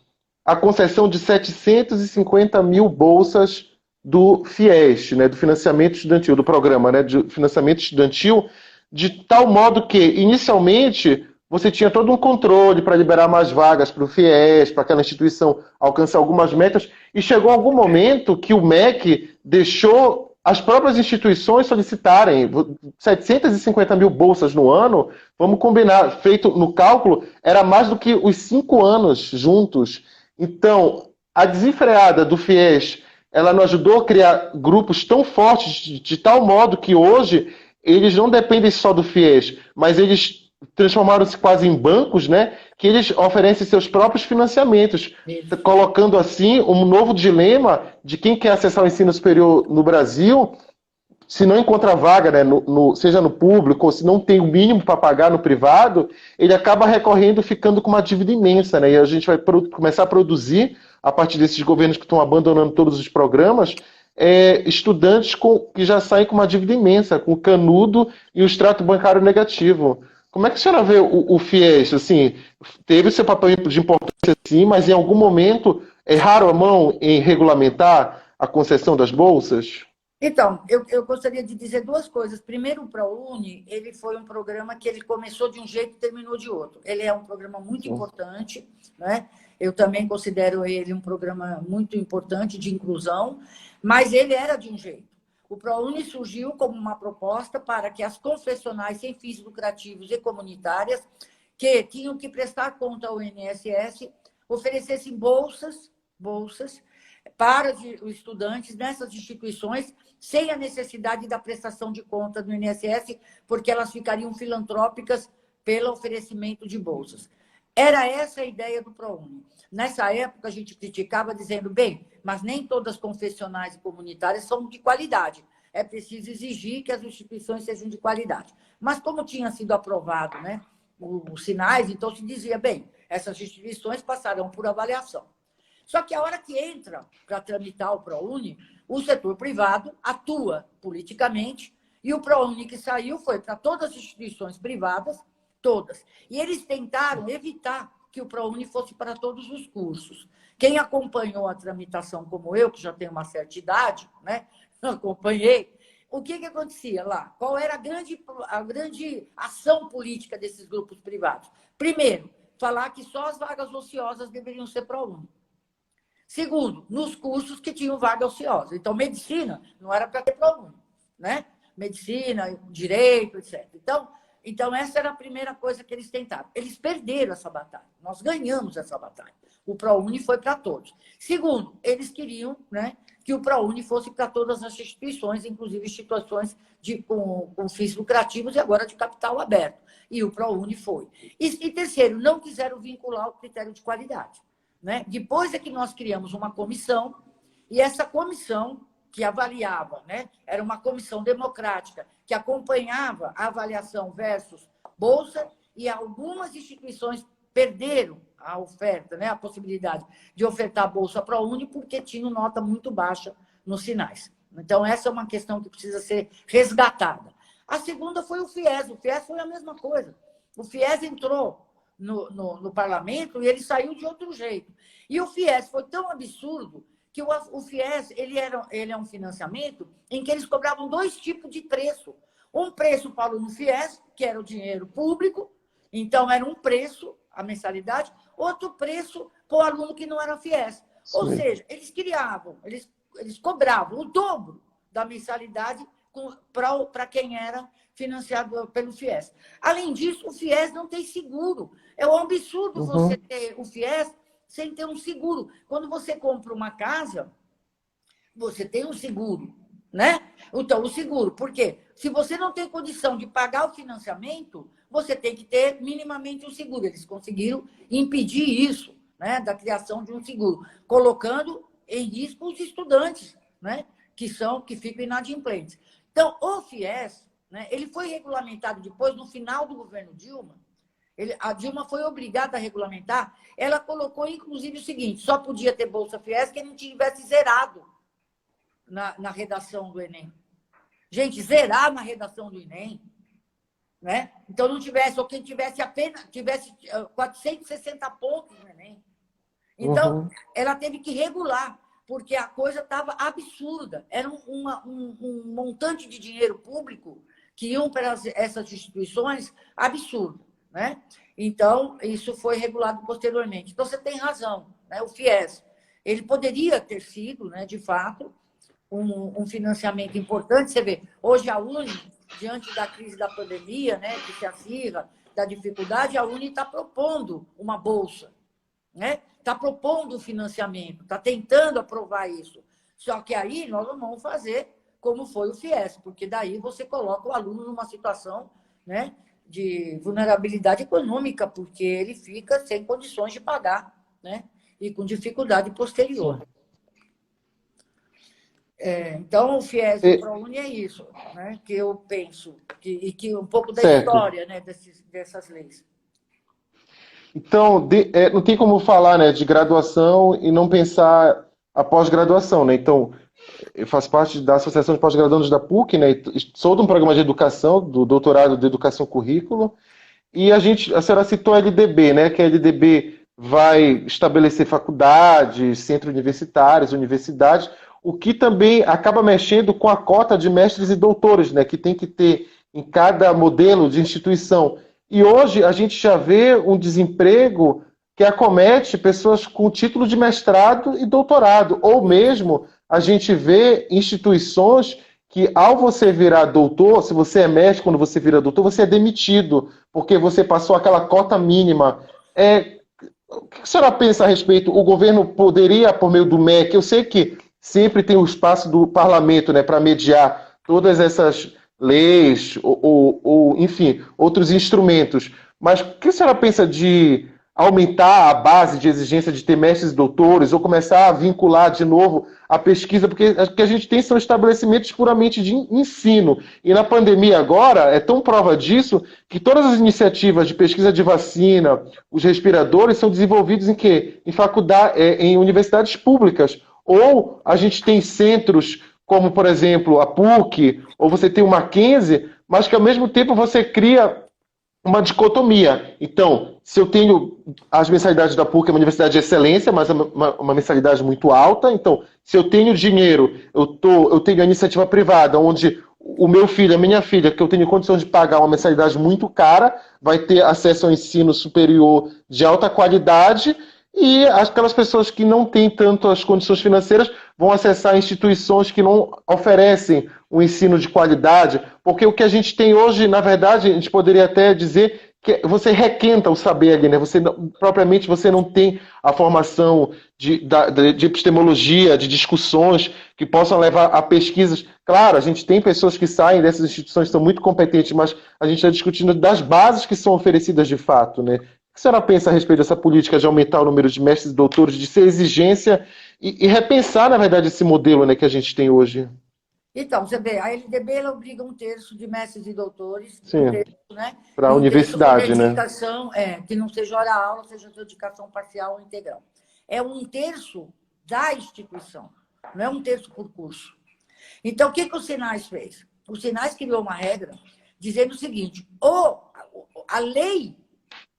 a concessão de 750 mil bolsas do FIES, né, do financiamento estudantil, do programa, né, de financiamento estudantil, de tal modo que, inicialmente, você tinha todo um controle para liberar mais vagas para o FIES, para aquela instituição alcançar algumas metas, e chegou algum momento que o MEC deixou as próprias instituições solicitarem 750 mil bolsas no ano, vamos combinar, feito no cálculo, era mais do que os 5 anos juntos. Então, a desenfreada do FIES, ela não ajudou a criar grupos tão fortes, de tal modo que hoje eles não dependem só do FIES, mas eles transformaram-se quase em bancos, né? Que eles oferecem seus próprios financiamentos, Isso. colocando assim um novo dilema de quem quer acessar o ensino superior no Brasil, se não encontra vaga, né, seja no público ou se não tem o mínimo para pagar no privado, ele acaba recorrendo, ficando com uma dívida imensa, né? E a gente vai começar a produzir, a partir desses governos que estão abandonando todos os programas, estudantes que já saem com uma dívida imensa, com o canudo e o extrato bancário negativo. Como é que a senhora vê o FIES? Assim, teve seu papel de importância, sim, mas em algum momento erraram a mão em regulamentar a concessão das bolsas? Então, eu gostaria de dizer duas coisas. Primeiro, o ProUni, ele foi um programa que ele começou de um jeito e terminou de outro. Ele é um programa muito Sim. importante, né? Eu também considero ele um programa muito importante de inclusão, mas ele era de um jeito. O ProUni surgiu como uma proposta para que as confessionais sem fins lucrativos e comunitárias, que tinham que prestar conta ao INSS, oferecessem bolsas para os estudantes nessas instituições, sem a necessidade da prestação de conta do INSS, porque elas ficariam filantrópicas pelo oferecimento de bolsas. Era essa a ideia do ProUni. Nessa época, a gente criticava dizendo, bem, mas nem todas as confessionais e comunitárias são de qualidade. É preciso exigir que as instituições sejam de qualidade. Mas como tinha sido aprovado, né, os sinais, então se dizia, bem, essas instituições passarão por avaliação. Só que a hora que entra para tramitar o ProUni, o setor privado atua politicamente e o ProUni que saiu foi para todas as instituições privadas, todas. E eles tentaram evitar que o ProUni fosse para todos os cursos. Quem acompanhou a tramitação como eu, que já tenho uma certa idade, né, acompanhei, o que acontecia lá? Qual era a grande ação política desses grupos privados? Primeiro, falar que só as vagas ociosas deveriam ser ProUni. Segundo, nos cursos que tinham vaga ociosa. Então, medicina não era para ter ProUni, né? Medicina, direito, etc. Então, essa era a primeira coisa que eles tentaram. Eles perderam essa batalha. Nós ganhamos essa batalha. O ProUni foi para todos. Segundo, eles queriam, né, que o ProUni fosse para todas as instituições, inclusive instituições com fins lucrativos e agora de capital aberto. E o ProUni foi. E terceiro, não quiseram vincular o critério de qualidade. Né? Depois é que nós criamos uma comissão, e essa comissão que avaliava, né? Era uma comissão democrática, que acompanhava a avaliação versus bolsa, e algumas instituições perderam a oferta, né? A possibilidade de ofertar bolsa para a Uni, porque tinham nota muito baixa nos sinais. Então, essa é uma questão que precisa ser resgatada. A segunda foi o FIES. O FIES foi a mesma coisa. O FIES entrou no parlamento e ele saiu de outro jeito. E o FIES foi tão absurdo que o FIES ele é um financiamento em que eles cobravam dois tipos de preço. Um preço para o aluno FIES, que era o dinheiro público, então era um preço, a mensalidade, outro preço para o aluno que não era FIES. Ou seja, eles criavam, eles cobravam o dobro da mensalidade para quem era financiado pelo FIES. Além disso, o FIES não tem seguro. É um absurdo você ter o FIES sem ter um seguro. Quando você compra uma casa, você tem um seguro, né? Então, o seguro, por quê? Se você não tem condição de pagar o financiamento, você tem que ter minimamente um seguro. Eles conseguiram impedir isso, né, da criação de um seguro, colocando em risco os estudantes, né, que ficam inadimplentes. Então, o FIES, né, ele foi regulamentado depois, no final do governo Dilma. A Dilma foi obrigada a regulamentar. Ela colocou, inclusive, o seguinte: só podia ter Bolsa FIES quem não tivesse zerado na redação do Enem. Gente, zerar na redação do Enem, né? Então, não tivesse, ou quem tivesse 460 pontos no Enem. Então, ela teve que regular, porque a coisa estava absurda. Era um montante de dinheiro público que iam para essas instituições absurdo, né? Então, isso foi regulado posteriormente. Então, você tem razão, né? O FIES, ele poderia ter sido, né, de fato, um financiamento importante. Você vê, hoje a Uni, diante da crise da pandemia, né, que se acirra, da dificuldade, a Uni está propondo uma bolsa, né? Está propondo o financiamento, está tentando aprovar isso. Só que aí nós não vamos fazer como foi o FIES, porque daí você coloca o aluno numa situação, né, de vulnerabilidade econômica, porque ele fica sem condições de pagar, né, e com dificuldade posterior. Sim. Então, o FIES e o ProUni é isso, né, que eu penso, que um pouco da história, né, dessas leis. Então, não tem como falar, né, de graduação e não pensar a pós-graduação, né? Então, eu faço parte da Associação de Pós-Graduandos da PUC, né? Sou de um programa de educação, do doutorado de Educação Currículo, e a senhora citou a LDB, né? Que a LDB vai estabelecer faculdades, centros universitários, universidades, o que também acaba mexendo com a cota de mestres e doutores, né? Que tem que ter em cada modelo de instituição. E hoje a gente já vê um desemprego que acomete pessoas com título de mestrado e doutorado, ou mesmo a gente vê instituições que, ao você virar doutor, se você é médico, quando você vira doutor, você é demitido, porque você passou aquela cota mínima. O que a senhora pensa a respeito? O governo poderia, por meio do MEC, eu sei que sempre tem o espaço do parlamento, né, para mediar todas essas leis, enfim, outros instrumentos, mas o que a senhora pensa de aumentar a base de exigência de ter mestres e doutores, ou começar a vincular de novo a pesquisa, porque o que a gente tem são estabelecimentos puramente de ensino. E na pandemia agora, é tão prova disso, que todas as iniciativas de pesquisa de vacina, os respiradores, são desenvolvidos em quê? Em faculdade, em universidades públicas. Ou a gente tem centros como, por exemplo, a PUC, ou você tem o Mackenzie, mas que ao mesmo tempo você cria uma dicotomia. Então, se eu tenho as mensalidades da PUC, é uma universidade de excelência, mas é uma mensalidade muito alta. Então, se eu tenho dinheiro, eu tenho a iniciativa privada, onde o meu filho, a minha filha, que eu tenho condições de pagar uma mensalidade muito cara, vai ter acesso ao ensino superior de alta qualidade, e aquelas pessoas que não têm tanto as condições financeiras vão acessar instituições que não oferecem um ensino de qualidade, porque o que a gente tem hoje, na verdade, a gente poderia até dizer que você requenta o saber ali, né? Propriamente você não tem a formação de epistemologia, de discussões que possam levar a pesquisas. Claro, a gente tem pessoas que saem dessas instituições que são muito competentes, mas a gente está discutindo das bases que são oferecidas de fato, né? O que a senhora pensa a respeito dessa política de aumentar o número de mestres e doutores, de ser exigência e repensar, na verdade, esse modelo, né, que a gente tem hoje? Então, você vê, a LDB ela obriga 1/3 de mestres e doutores, Sim, né? para E a 1/3 com universidade, né? dedicação, que não seja hora aula, seja dedicação parcial ou integral. É 1/3 da instituição, não é 1/3 por curso. Então, o que o Sinais fez? O Sinais criou uma regra dizendo o seguinte: a lei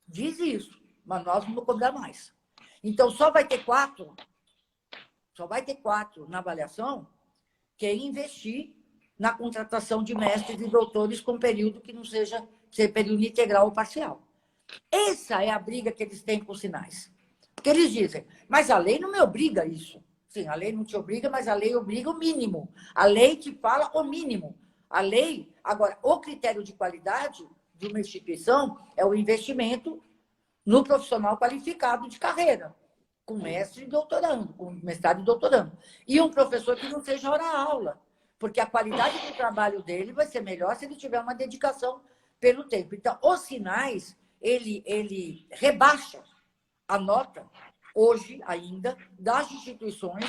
diz isso, mas nós vamos cobrar mais. Então, só vai ter 4 na avaliação quem investir na contratação de mestres e doutores com período que não seja período integral ou parcial. Essa é a briga que eles têm com os Sinais. Porque eles dizem, mas a lei não me obriga a isso. Sim, a lei não te obriga, mas a lei obriga o mínimo. A lei te fala o mínimo. A lei, agora, o critério de qualidade de uma instituição é o investimento no profissional qualificado de carreira, com mestre e doutorando, com mestrado e doutorando. E um professor que não seja hora-aula, porque a qualidade do trabalho dele vai ser melhor se ele tiver uma dedicação pelo tempo. Então, os sinais, ele rebaixa a nota, hoje ainda, das instituições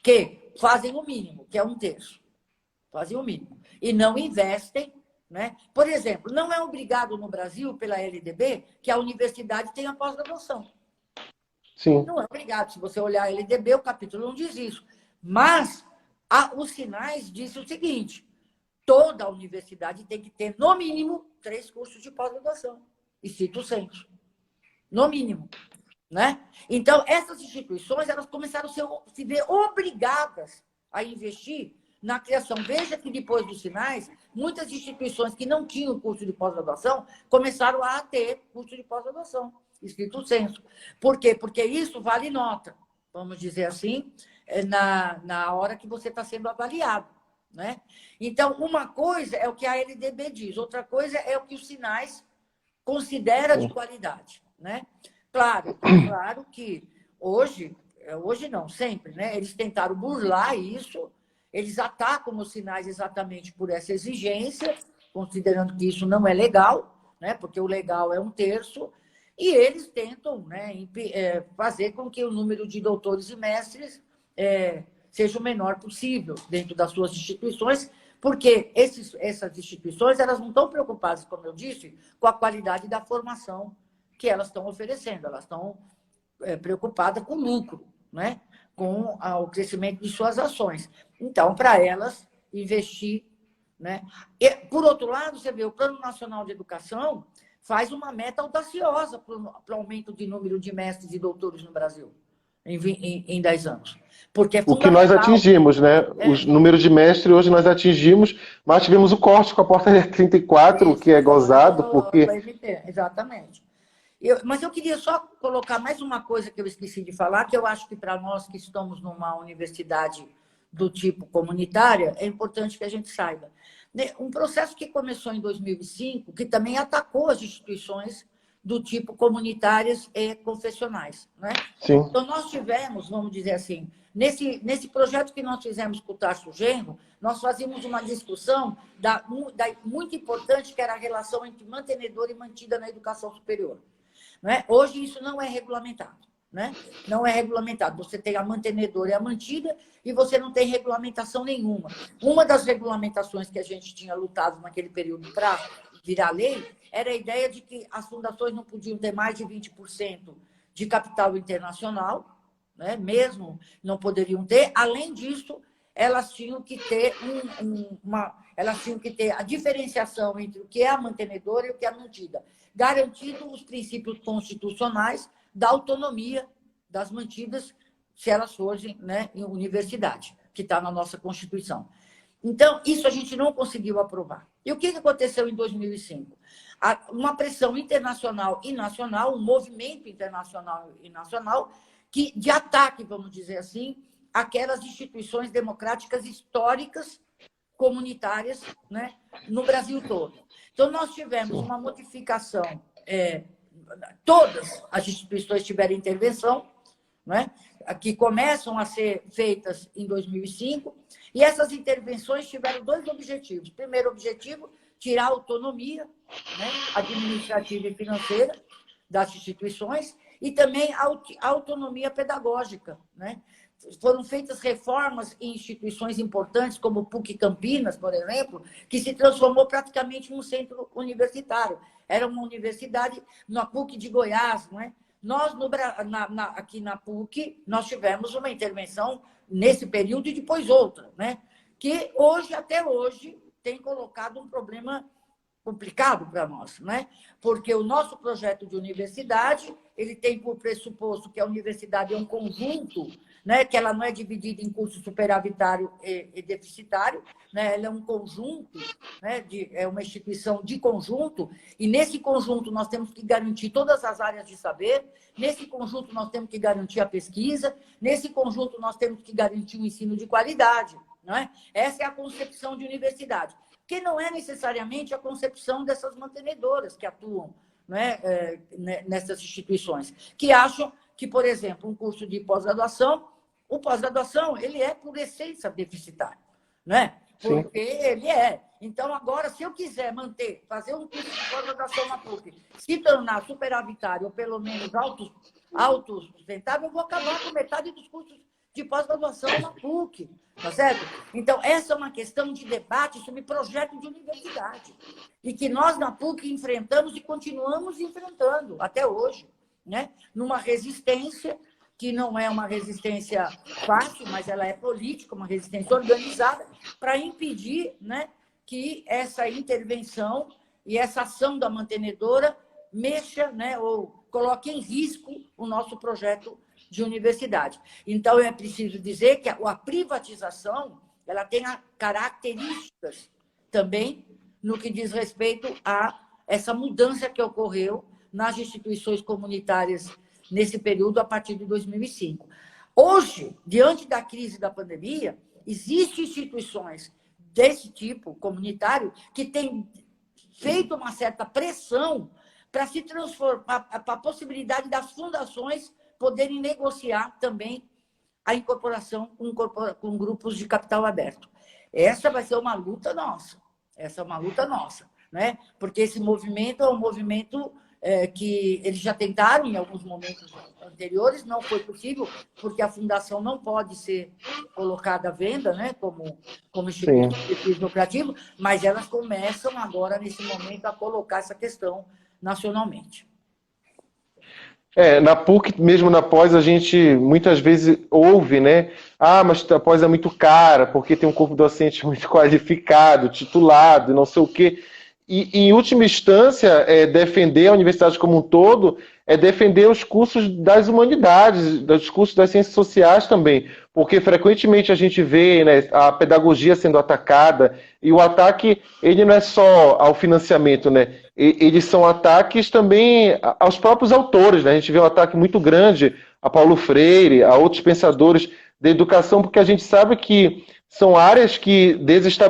que fazem o mínimo, que é 1/3. Fazem o mínimo. E não investem, né? Por exemplo, não é obrigado no Brasil, pela LDB, que a universidade tenha pós-graduação. Sim. Não é obrigado. Se você olhar a LDB, o capítulo não diz isso. Mas os sinais dizem o seguinte: toda a universidade tem que ter, no mínimo, 3 cursos de pós-graduação. E cito o senso. No mínimo. Né? Então, essas instituições elas começaram a se ver obrigadas a investir na criação. Veja que depois dos sinais, muitas instituições que não tinham curso de pós-graduação começaram a ter curso de pós-graduação, escrito senso. Por quê? Porque isso vale nota, vamos dizer assim, na hora que você está sendo avaliado. Né? Então, uma coisa é o que a LDB diz, outra coisa é o que os sinais considera de qualidade. Né? Claro que hoje não, sempre, né? Eles tentaram burlar isso, eles atacam os sinais exatamente por essa exigência, considerando que isso não é legal, né? Porque o legal é 1/3, e eles tentam, né, fazer com que o número de doutores e mestres seja o menor possível dentro das suas instituições, porque essas instituições elas não estão preocupadas, como eu disse, com a qualidade da formação que elas estão oferecendo, elas estão preocupadas com o lucro, né? Com o crescimento de suas ações. Então, para elas, investir. Né? E, por outro lado, você vê, o Plano Nacional de Educação faz uma meta audaciosa para o aumento de número de mestres e doutores no Brasil em 10 anos. Porque é o que nós atingimos, né? Os números de mestre hoje nós atingimos, mas tivemos o corte com a portaria 34, isso, que é gozado, porque... Exatamente. Mas eu queria só colocar mais uma coisa que eu esqueci de falar, que eu acho que para nós que estamos numa universidade do tipo comunitária, é importante que a gente saiba. Um processo que começou em 2005, que também atacou as instituições do tipo comunitárias e confessionais. Né? Sim. Então, nós tivemos, vamos dizer assim, nesse projeto que nós fizemos com o Tarso Genro, nós fazíamos uma discussão muito importante, que era a relação entre mantenedor e mantida na educação superior. Né? Hoje, isso não é regulamentado. Né? Não é regulamentado. Você tem a mantenedora e a mantida e você não tem regulamentação nenhuma. Uma das regulamentações que a gente tinha lutado naquele período para virar lei era a ideia de que as fundações não podiam ter mais de 20% de capital internacional, né? Mesmo não poderiam ter. Além disso, elas tinham que ter elas tinham que ter a diferenciação entre o que é a mantenedora e o que é a mantida, garantindo os princípios constitucionais da autonomia das mantidas, se elas forem, né, em universidade, que está na nossa Constituição. Então, isso a gente não conseguiu aprovar. E o que aconteceu em 2005? Uma pressão internacional e nacional, um movimento internacional e nacional de ataque, vamos dizer assim, àquelas instituições democráticas históricas comunitárias, né, no Brasil todo. Então, nós tivemos uma modificação, todas as instituições tiveram intervenção, né, que começam a ser feitas em 2005, e essas intervenções tiveram 2 objetivos. Primeiro objetivo, tirar a autonomia, né, administrativa e financeira das instituições, e também a autonomia pedagógica. Né? Foram feitas reformas em instituições importantes, como o PUC Campinas, por exemplo, que se transformou praticamente num centro universitário. Era uma universidade na PUC de Goiás. Não é? Nós, aqui na PUC, nós tivemos uma intervenção nesse período e depois outra, né? Que hoje, até hoje, tem colocado um problema complicado para nós, né? Porque o nosso projeto de universidade, ele tem por pressuposto que a universidade é um conjunto, né? Que ela não é dividida em curso superavitário e deficitário, né? Ela é um conjunto, né? É uma instituição de conjunto, e nesse conjunto nós temos que garantir todas as áreas de saber, nesse conjunto nós temos que garantir a pesquisa, nesse conjunto nós temos que garantir o ensino de qualidade, não é? Essa é a concepção de universidade, que não é necessariamente a concepção dessas mantenedoras que atuam, né, nessas instituições, que acham que, por exemplo, um curso de pós-graduação, o pós-graduação, ele é, por essência, deficitário, né? Porque ele é. Então, agora, se eu quiser manter, fazer um curso de pós-graduação na PUC, se tornar superavitário, ou pelo menos autossustentável, eu vou acabar com metade dos cursos de pós-graduação na PUC, tá certo? Então, essa é uma questão de debate sobre projeto de universidade, e que nós, na PUC, enfrentamos e continuamos enfrentando até hoje, né? Numa resistência que não é uma resistência fácil, mas ela é política, uma resistência organizada, para impedir, né, que essa intervenção e essa ação da mantenedora mexa, né, ou coloque em risco o nosso projeto de universidade. Então, é preciso dizer que a privatização, ela tem características também no que diz respeito a essa mudança que ocorreu nas instituições comunitárias nesse período, a partir de 2005. Hoje, diante da crise da pandemia, existem instituições desse tipo, comunitário, que têm feito uma certa pressão para se transformar, para a possibilidade das fundações poderem negociar também a incorporação com grupos de capital aberto. Essa vai ser uma luta nossa. Essa é uma luta nossa, né? Porque esse movimento é um movimento que eles já tentaram em alguns momentos anteriores, não foi possível, porque a fundação não pode ser colocada à venda, né? Como instituto lucrativo, mas elas começam agora, nesse momento, a colocar essa questão nacionalmente. Na PUC, mesmo na pós, a gente muitas vezes ouve, né? Ah, mas a pós é muito cara, porque tem um corpo docente muito qualificado, titulado, não sei o quê. E, em última instância, defender a universidade como um todo é defender os cursos das humanidades, os cursos das ciências sociais também, porque frequentemente a gente vê, né, a pedagogia sendo atacada, e o ataque, ele não é só ao financiamento, né? Eles são ataques também aos próprios autores, né? A gente vê um ataque muito grande a Paulo Freire, a outros pensadores da educação, porque a gente sabe que são áreas que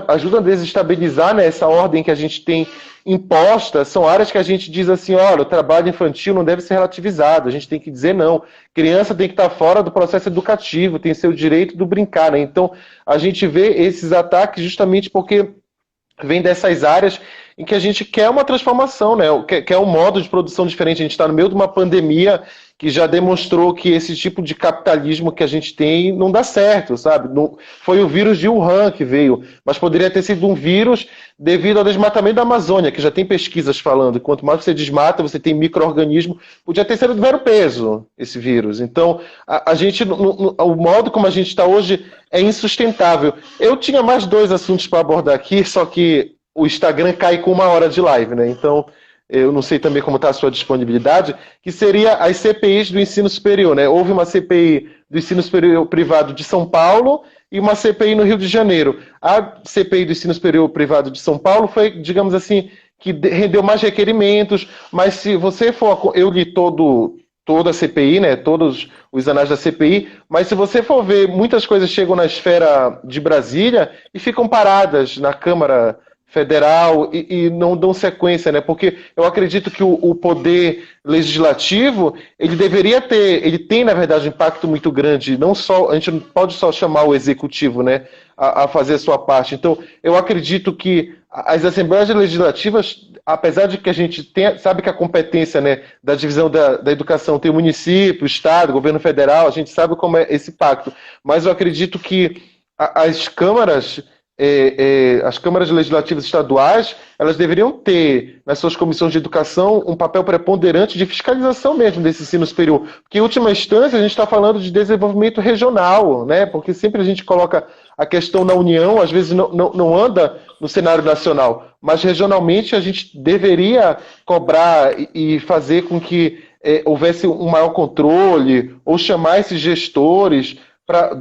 ajudam a desestabilizar, né, essa ordem que a gente tem imposta, são áreas que a gente diz assim, olha, o trabalho infantil não deve ser relativizado, a gente tem que dizer não. Criança tem que estar fora do processo educativo, tem seu direito do brincar, né? Então, a gente vê esses ataques justamente porque vem dessas áreas em que a gente quer uma transformação, né? Quer um modo de produção diferente. A gente está no meio de uma pandemia que já demonstrou que esse tipo de capitalismo que a gente tem não dá certo, sabe? Não, foi o vírus de Wuhan que veio, mas poderia ter sido um vírus devido ao desmatamento da Amazônia, que já tem pesquisas falando que quanto mais você desmata, você tem micro-organismo. Podia ter sido do mero peso esse vírus. Então, o modo como a gente está hoje é insustentável. Eu tinha mais 2 assuntos para abordar aqui, só que o Instagram cai com 1 hora de live, né? Então, eu não sei também como está a sua disponibilidade, que seria as CPIs do ensino superior, né? Houve uma CPI do ensino superior privado de São Paulo e uma CPI no Rio de Janeiro. A CPI do ensino superior privado de São Paulo foi, digamos assim, que rendeu mais requerimentos, mas se você for... Eu li toda a CPI, né? Todos os anais da CPI, mas se você for ver, muitas coisas chegam na esfera de Brasília e ficam paradas na Câmara Federal e não dão sequência, né? Porque eu acredito que o poder legislativo, ele tem, na verdade, um impacto muito grande, não só, a gente não pode só chamar o executivo, né, a fazer a sua parte. Então, eu acredito que as assembleias legislativas, apesar de que a gente sabe que a competência, né, da divisão da educação tem o município, o estado, o governo federal, a gente sabe como é esse pacto, mas eu acredito que as câmaras legislativas estaduais, elas deveriam ter, nas suas comissões de educação, um papel preponderante de fiscalização mesmo desse ensino superior. Porque, em última instância, a gente está falando de desenvolvimento regional, né? Porque sempre a gente coloca a questão na União, às vezes não anda no cenário nacional, mas regionalmente a gente deveria cobrar e fazer com que houvesse um maior controle, ou chamar esses gestores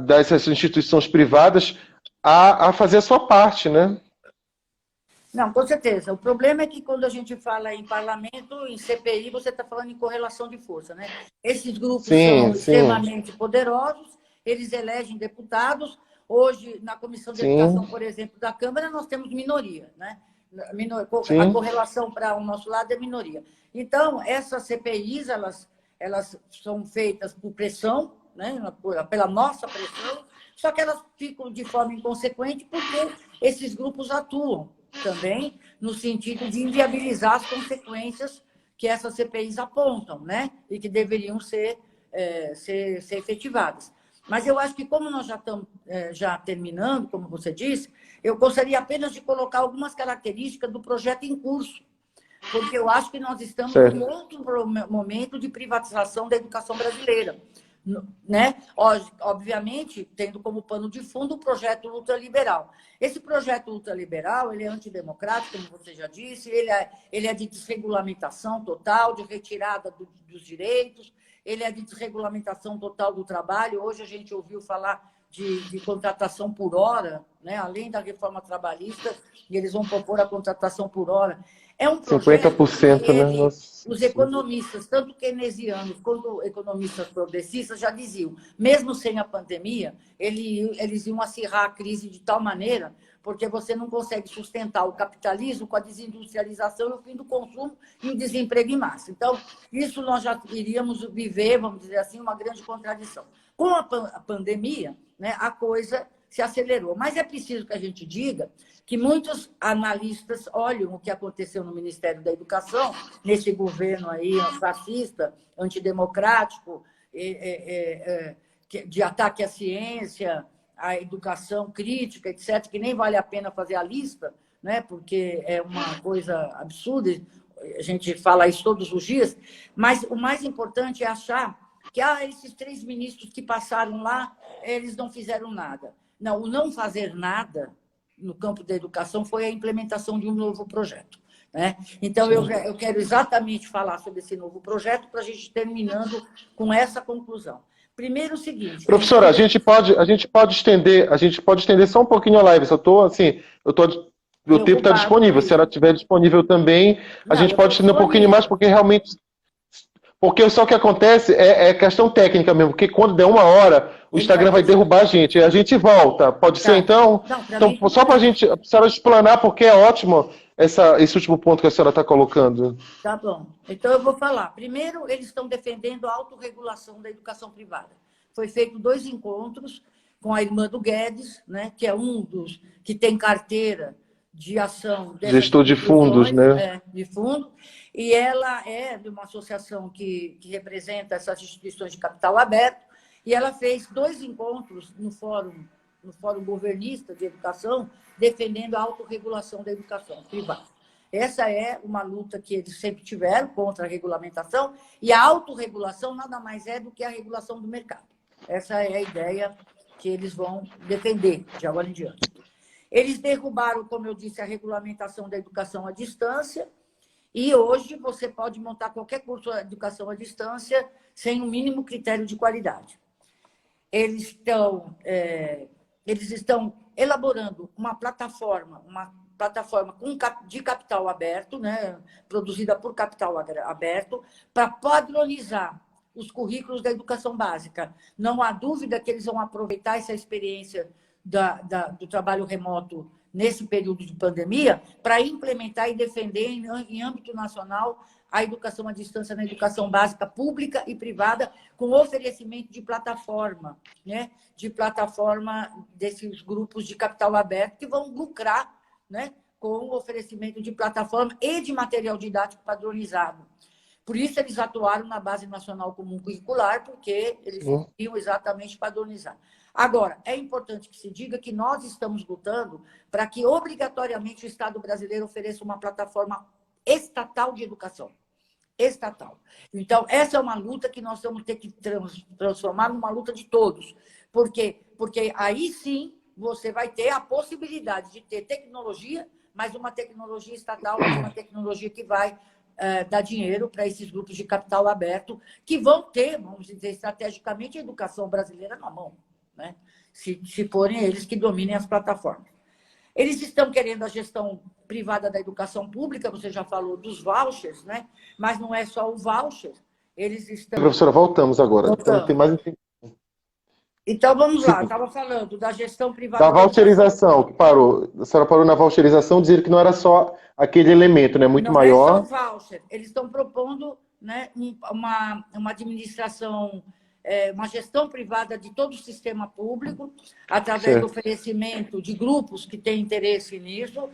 dessas instituições privadas a fazer a sua parte, né? Não, com certeza. O problema é que quando a gente fala em parlamento, em CPI, você está falando em correlação de força, né? Esses grupos são Sim, sim, extremamente poderosos, eles elegem deputados. Hoje, na Comissão de sim, Educação, por exemplo, da Câmara, nós temos minoria, né? A sim. correlação para o nosso lado é minoria. Então, essas CPIs, elas são feitas por pressão, né? Pela nossa pressão, só que elas ficam de forma inconsequente porque esses grupos atuam também no sentido de inviabilizar as consequências que essas CPIs apontam, né? E que deveriam ser efetivadas. Mas eu acho que, como nós já estamos já terminando, como você disse, eu gostaria apenas de colocar algumas características do projeto em curso, porque eu acho que nós estamos em Certo. outro momento de privatização da educação brasileira. Né? Obviamente, tendo como pano de fundo o projeto ultraliberal. Esse projeto ultraliberal ele é antidemocrático, como você já disse, ele é de desregulamentação total, de retirada dos direitos, ele é de desregulamentação total do trabalho. Hoje a gente ouviu falar de contratação por hora, né? Além da reforma trabalhista, e eles vão propor a contratação por hora. É um projeto que 50%, né? Nossa. os economistas, tanto keynesianos quanto economistas progressistas, já diziam, mesmo sem a pandemia, eles iam acirrar a crise de tal maneira, porque você não consegue sustentar o capitalismo com a desindustrialização e o fim do consumo e o desemprego em massa. Então, isso nós já iríamos viver, vamos dizer assim, uma grande contradição. Com a pandemia, né, a coisa se acelerou. Mas é preciso que a gente diga que muitos analistas olham o que aconteceu no Ministério da Educação, nesse governo aí fascista, antidemocrático, de ataque à ciência, à educação crítica, etc., que nem vale a pena fazer a lista, né? Porque é uma coisa absurda, a gente fala isso todos os dias, mas o mais importante é achar que esses 3 ministros que passaram lá, eles não fizeram nada. Não, o não fazer nada no campo da educação foi a implementação de um novo projeto. Né? Então, eu quero exatamente falar sobre esse novo projeto para a gente terminando com essa conclusão. Primeiro, o seguinte... Professora, a gente pode estender só um pouquinho a live. O tempo está Preocupado com disponível. Se ela isso. estiver disponível também, a Não, gente eu pode estou estender um pouquinho mais, disponível. porque realmente. Porque só o que acontece é questão técnica mesmo, porque quando der 1 hora, o Ele vai Instagram vai fechar. derrubar a gente. E a gente volta. Pode ser, Tá. então? Não, para Então, mim, tudo só para bem. a senhora explanar, porque é ótimo esse último ponto que a senhora está colocando. Tá bom. Então, eu vou falar. Primeiro, eles estão defendendo a autorregulação da educação privada. Foi feito 2 encontros com a irmã do Guedes, né, que é um dos que tem carteira de ação dessas Gestor de fundos, instituições né? de fundo, e ela é de uma associação que representa essas instituições de capital aberto, e ela fez 2 encontros no fórum governista de educação, defendendo a autorregulação da educação privada. Essa é uma luta que eles sempre tiveram contra a regulamentação, e a autorregulação nada mais é do que a regulação do mercado. Essa é a ideia que eles vão defender de agora em diante. Eles derrubaram, como eu disse, a regulamentação da educação à distância, e hoje você pode montar qualquer curso de educação à distância sem o mínimo critério de qualidade. Eles estão elaborando uma plataforma de capital aberto, né, produzida por capital aberto, para padronizar os currículos da educação básica. Não há dúvida que eles vão aproveitar essa experiência do trabalho remoto nesse período de pandemia para implementar e defender em âmbito nacional a educação à distância na educação básica pública e privada, com oferecimento de plataforma, né? De plataforma desses grupos de capital aberto que vão lucrar, né? Com o oferecimento de plataforma e de material didático padronizado. Por isso, eles atuaram na Base Nacional Comum Curricular, porque eles queriam exatamente padronizar. Agora, é importante que se diga que nós estamos lutando para que, obrigatoriamente, o Estado brasileiro ofereça uma plataforma estatal de educação. Estatal. Então, essa é uma luta que nós vamos ter que transformar numa luta de todos. Por quê? Porque aí sim você vai ter a possibilidade de ter tecnologia, mas uma tecnologia estatal, mas uma tecnologia que vai dar dinheiro para esses grupos de capital aberto, que vão ter, vamos dizer, estrategicamente, a educação brasileira na mão, né? Se forem eles que dominem as plataformas. Eles estão querendo a gestão privada da educação pública, você já falou dos vouchers, né? Mas não é só o voucher, eles estão... Professora, voltamos agora. Então, tem mais... Então, vamos lá, Sim. estava falando da gestão privada da voucherização, que parou. A senhora parou na voucherização, dizer que não era só aquele elemento, né? Muito não maior. Não é só o voucher. Eles estão propondo, né, uma administração, uma gestão privada de todo o sistema público, através do oferecimento de grupos que têm interesse nisso,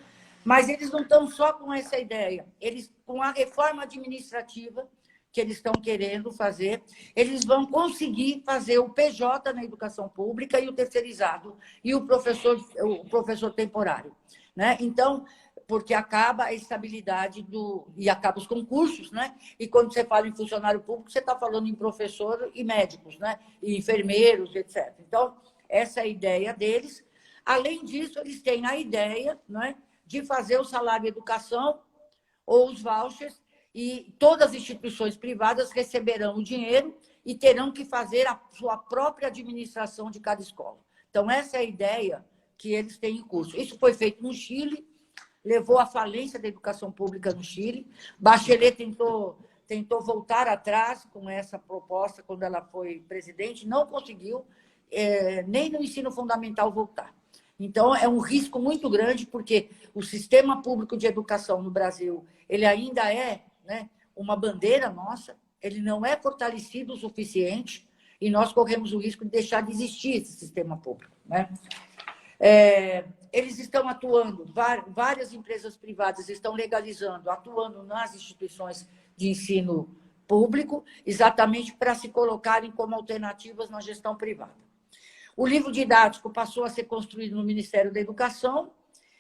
mas eles não estão só com essa ideia. Eles, com a reforma administrativa que eles estão querendo fazer, eles vão conseguir fazer o PJ na educação pública e o terceirizado, e o professor temporário, né? Então, porque acaba a estabilidade e acaba os concursos, né? E quando você fala em funcionário público, você está falando em professor e médicos, né? E enfermeiros, etc. Então, essa é a ideia deles. Além disso, eles têm a ideia, né, de fazer o salário educação ou os vouchers, e todas as instituições privadas receberão o dinheiro e terão que fazer a sua própria administração de cada escola. Então, essa é a ideia que eles têm em curso. Isso foi feito no Chile, levou à falência da educação pública no Chile. Bachelet tentou voltar atrás com essa proposta quando ela foi presidente, não conseguiu, nem no ensino fundamental voltar. Então, é um risco muito grande, porque o sistema público de educação no Brasil, ele ainda é, né, uma bandeira nossa, ele não é fortalecido o suficiente e nós corremos o risco de deixar de existir esse sistema público, né? Eles estão atuando, várias empresas privadas estão legalizando, atuando nas instituições de ensino público, exatamente para se colocarem como alternativas na gestão privada. O livro didático passou a ser construído no Ministério da Educação,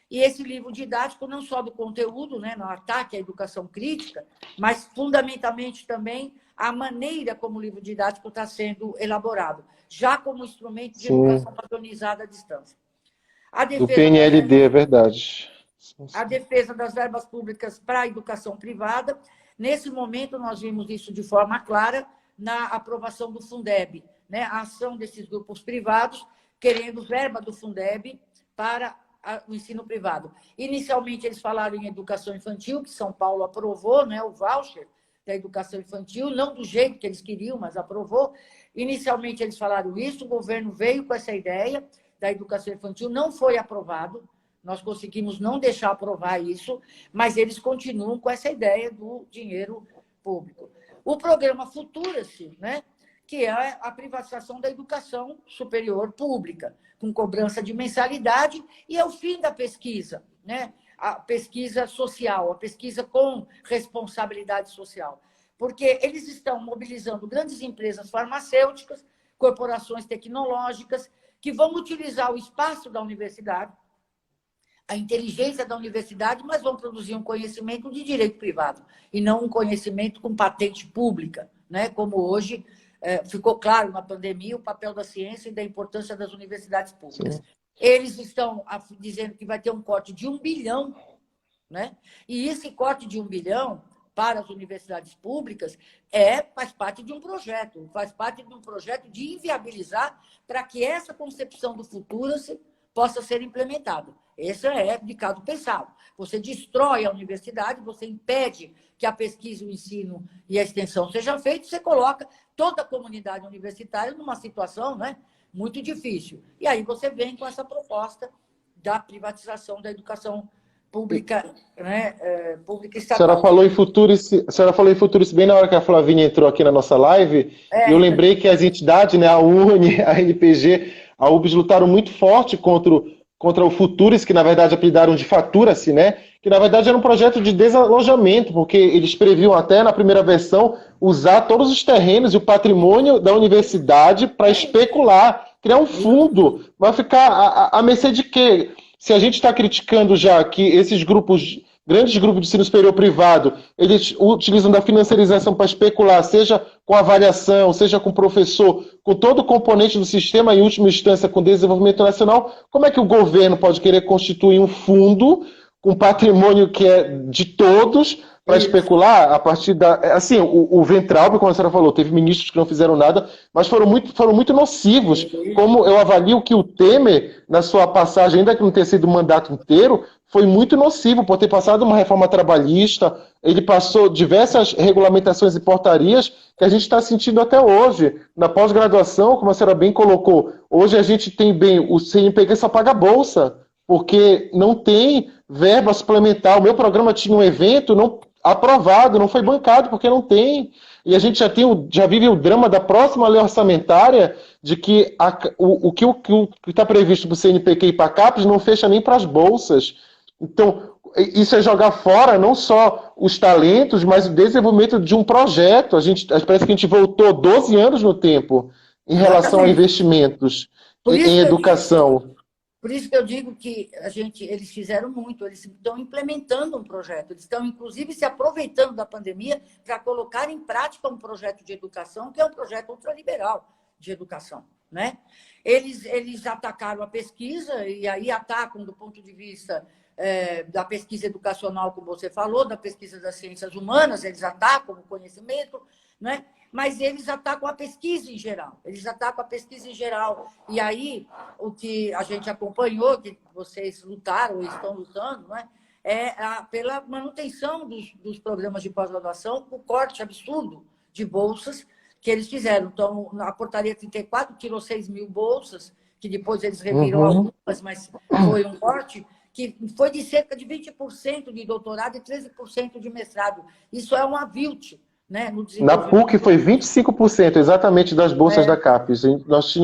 e esse livro didático, não só do conteúdo, né, no ataque à educação crítica, mas, fundamentalmente, também a maneira como o livro didático está sendo elaborado, já como instrumento de educação padronizada à distância. Do PNLD, é verdade. A defesa das verbas públicas para a educação privada. Nesse momento, nós vimos isso de forma clara na aprovação do Fundeb, né, a ação desses grupos privados, querendo verba do Fundeb para o ensino privado. Inicialmente, eles falaram em educação infantil, que São Paulo aprovou, né, o voucher da educação infantil, não do jeito que eles queriam, mas aprovou. Inicialmente, eles falaram isso, o governo veio com essa ideia da educação infantil, não foi aprovado, nós conseguimos não deixar aprovar isso, mas eles continuam com essa ideia do dinheiro público. O programa Futura-se, né, que é a privatização da educação superior pública, com cobrança de mensalidade, e é o fim da pesquisa, né? A pesquisa social, a pesquisa com responsabilidade social. Porque eles estão mobilizando grandes empresas farmacêuticas, corporações tecnológicas, que vão utilizar o espaço da universidade, a inteligência da universidade, mas vão produzir um conhecimento de direito privado, e não um conhecimento com patente pública, né? Como hoje ficou claro na pandemia o papel da ciência e da importância das universidades públicas. Sim. Eles estão dizendo que vai ter um corte de 1 bilhão, né? E esse corte de 1 bilhão para as universidades públicas faz parte de um projeto, de inviabilizar para que essa concepção do futuro possa ser implementada. Esse é de caso pensado. Você destrói a universidade, você impede que a pesquisa, o ensino e a extensão sejam feitos, você coloca toda a comunidade universitária numa situação, né, muito difícil. E aí você vem com essa proposta da privatização da educação pública, né, pública estatal. A senhora falou em Futurice bem na hora que a Flavinha entrou aqui na nossa live, e eu lembrei que as entidades, né, a UNE, a NPG, a UBS lutaram muito forte contra o Futurice, que na verdade apelidaram de Fatura-se, né? Que na verdade era um projeto de desalojamento, porque eles previam até na primeira versão usar todos os terrenos e o patrimônio da universidade para especular, criar um fundo. Vai ficar à mercê de quê? Se a gente está criticando já que esses grupos grandes grupos de ensino superior privado, eles utilizam da financiarização para especular, seja com avaliação, seja com professor, com todo o componente do sistema, em última instância, com desenvolvimento nacional, como é que o governo pode querer constituir um fundo com patrimônio que é de todos para especular a partir da... Assim, o Weintraub, como a senhora falou, teve ministros que não fizeram nada, mas foram muito nocivos. Como eu avalio que o Temer, na sua passagem, ainda que não tenha sido o mandato inteiro, foi muito nocivo por ter passado uma reforma trabalhista, ele passou diversas regulamentações e portarias que a gente está sentindo até hoje. Na pós-graduação, como a senhora bem colocou, hoje a gente tem bem, o CNPq só paga bolsa, porque não tem verba suplementar. O meu programa tinha um evento não aprovado, não foi bancado, porque não tem. E a gente já vive o drama da próxima lei orçamentária de que o que está previsto para o CNPq e para a CAPES não fecha nem para as bolsas. Então, isso é jogar fora não só os talentos, mas o desenvolvimento de um projeto. Parece que a gente voltou 12 anos no tempo em relação a investimentos em educação. Por isso que eu digo que eles fizeram muito, eles estão implementando um projeto, eles estão, inclusive, se aproveitando da pandemia para colocar em prática um projeto de educação, que é um projeto ultraliberal de educação, né? Eles atacaram a pesquisa, e aí atacam do ponto de vista da pesquisa educacional, como você falou, da pesquisa das ciências humanas, eles atacam o conhecimento, né? Mas eles atacam a pesquisa em geral. E aí, o que a gente acompanhou, que vocês lutaram e estão lutando, né, pela manutenção dos programas de pós-graduação, o corte absurdo de bolsas que eles fizeram. Então, a portaria 34 tirou 6 mil bolsas, que depois eles reviram algumas, mas foi um corte que foi de cerca de 20% de doutorado e 13% de mestrado. Isso é um avilte. Né, na PUC foi 25% exatamente das bolsas da CAPES. Nós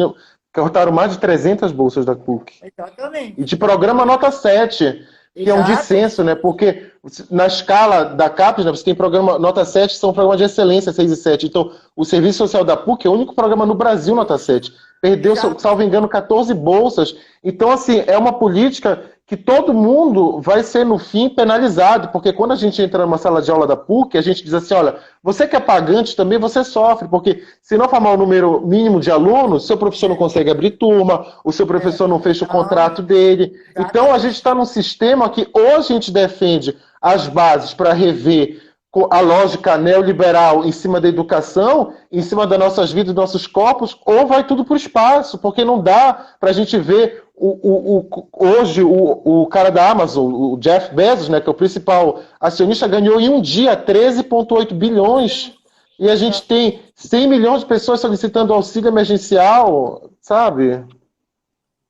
cortaram mais de 300 bolsas da PUC. Exatamente. E de programa nota 7, que é um dissenso, né? Porque na escala da CAPES, né, você tem programa nota 7, são programas de excelência 6 e 7. Então, o Serviço Social da PUC é o único programa no Brasil nota 7. Perdeu, salvo engano, 14 bolsas. Então, assim, é uma política que todo mundo vai ser, no fim, penalizado, porque quando a gente entra numa sala de aula da PUC, a gente diz assim, olha, você que é pagante também, você sofre, porque se não formar o número mínimo de alunos, seu professor não consegue abrir turma, o seu professor não fecha o contrato dele. Então, a gente está num sistema que hoje a gente defende as bases para rever a lógica neoliberal em cima da educação, em cima das nossas vidas, dos nossos corpos, ou vai tudo para o espaço, porque não dá para a gente ver hoje o cara da Amazon, o Jeff Bezos, né, que é o principal acionista, ganhou em um dia 13,8 bilhões. E a gente tem 100 milhões de pessoas solicitando auxílio emergencial, sabe?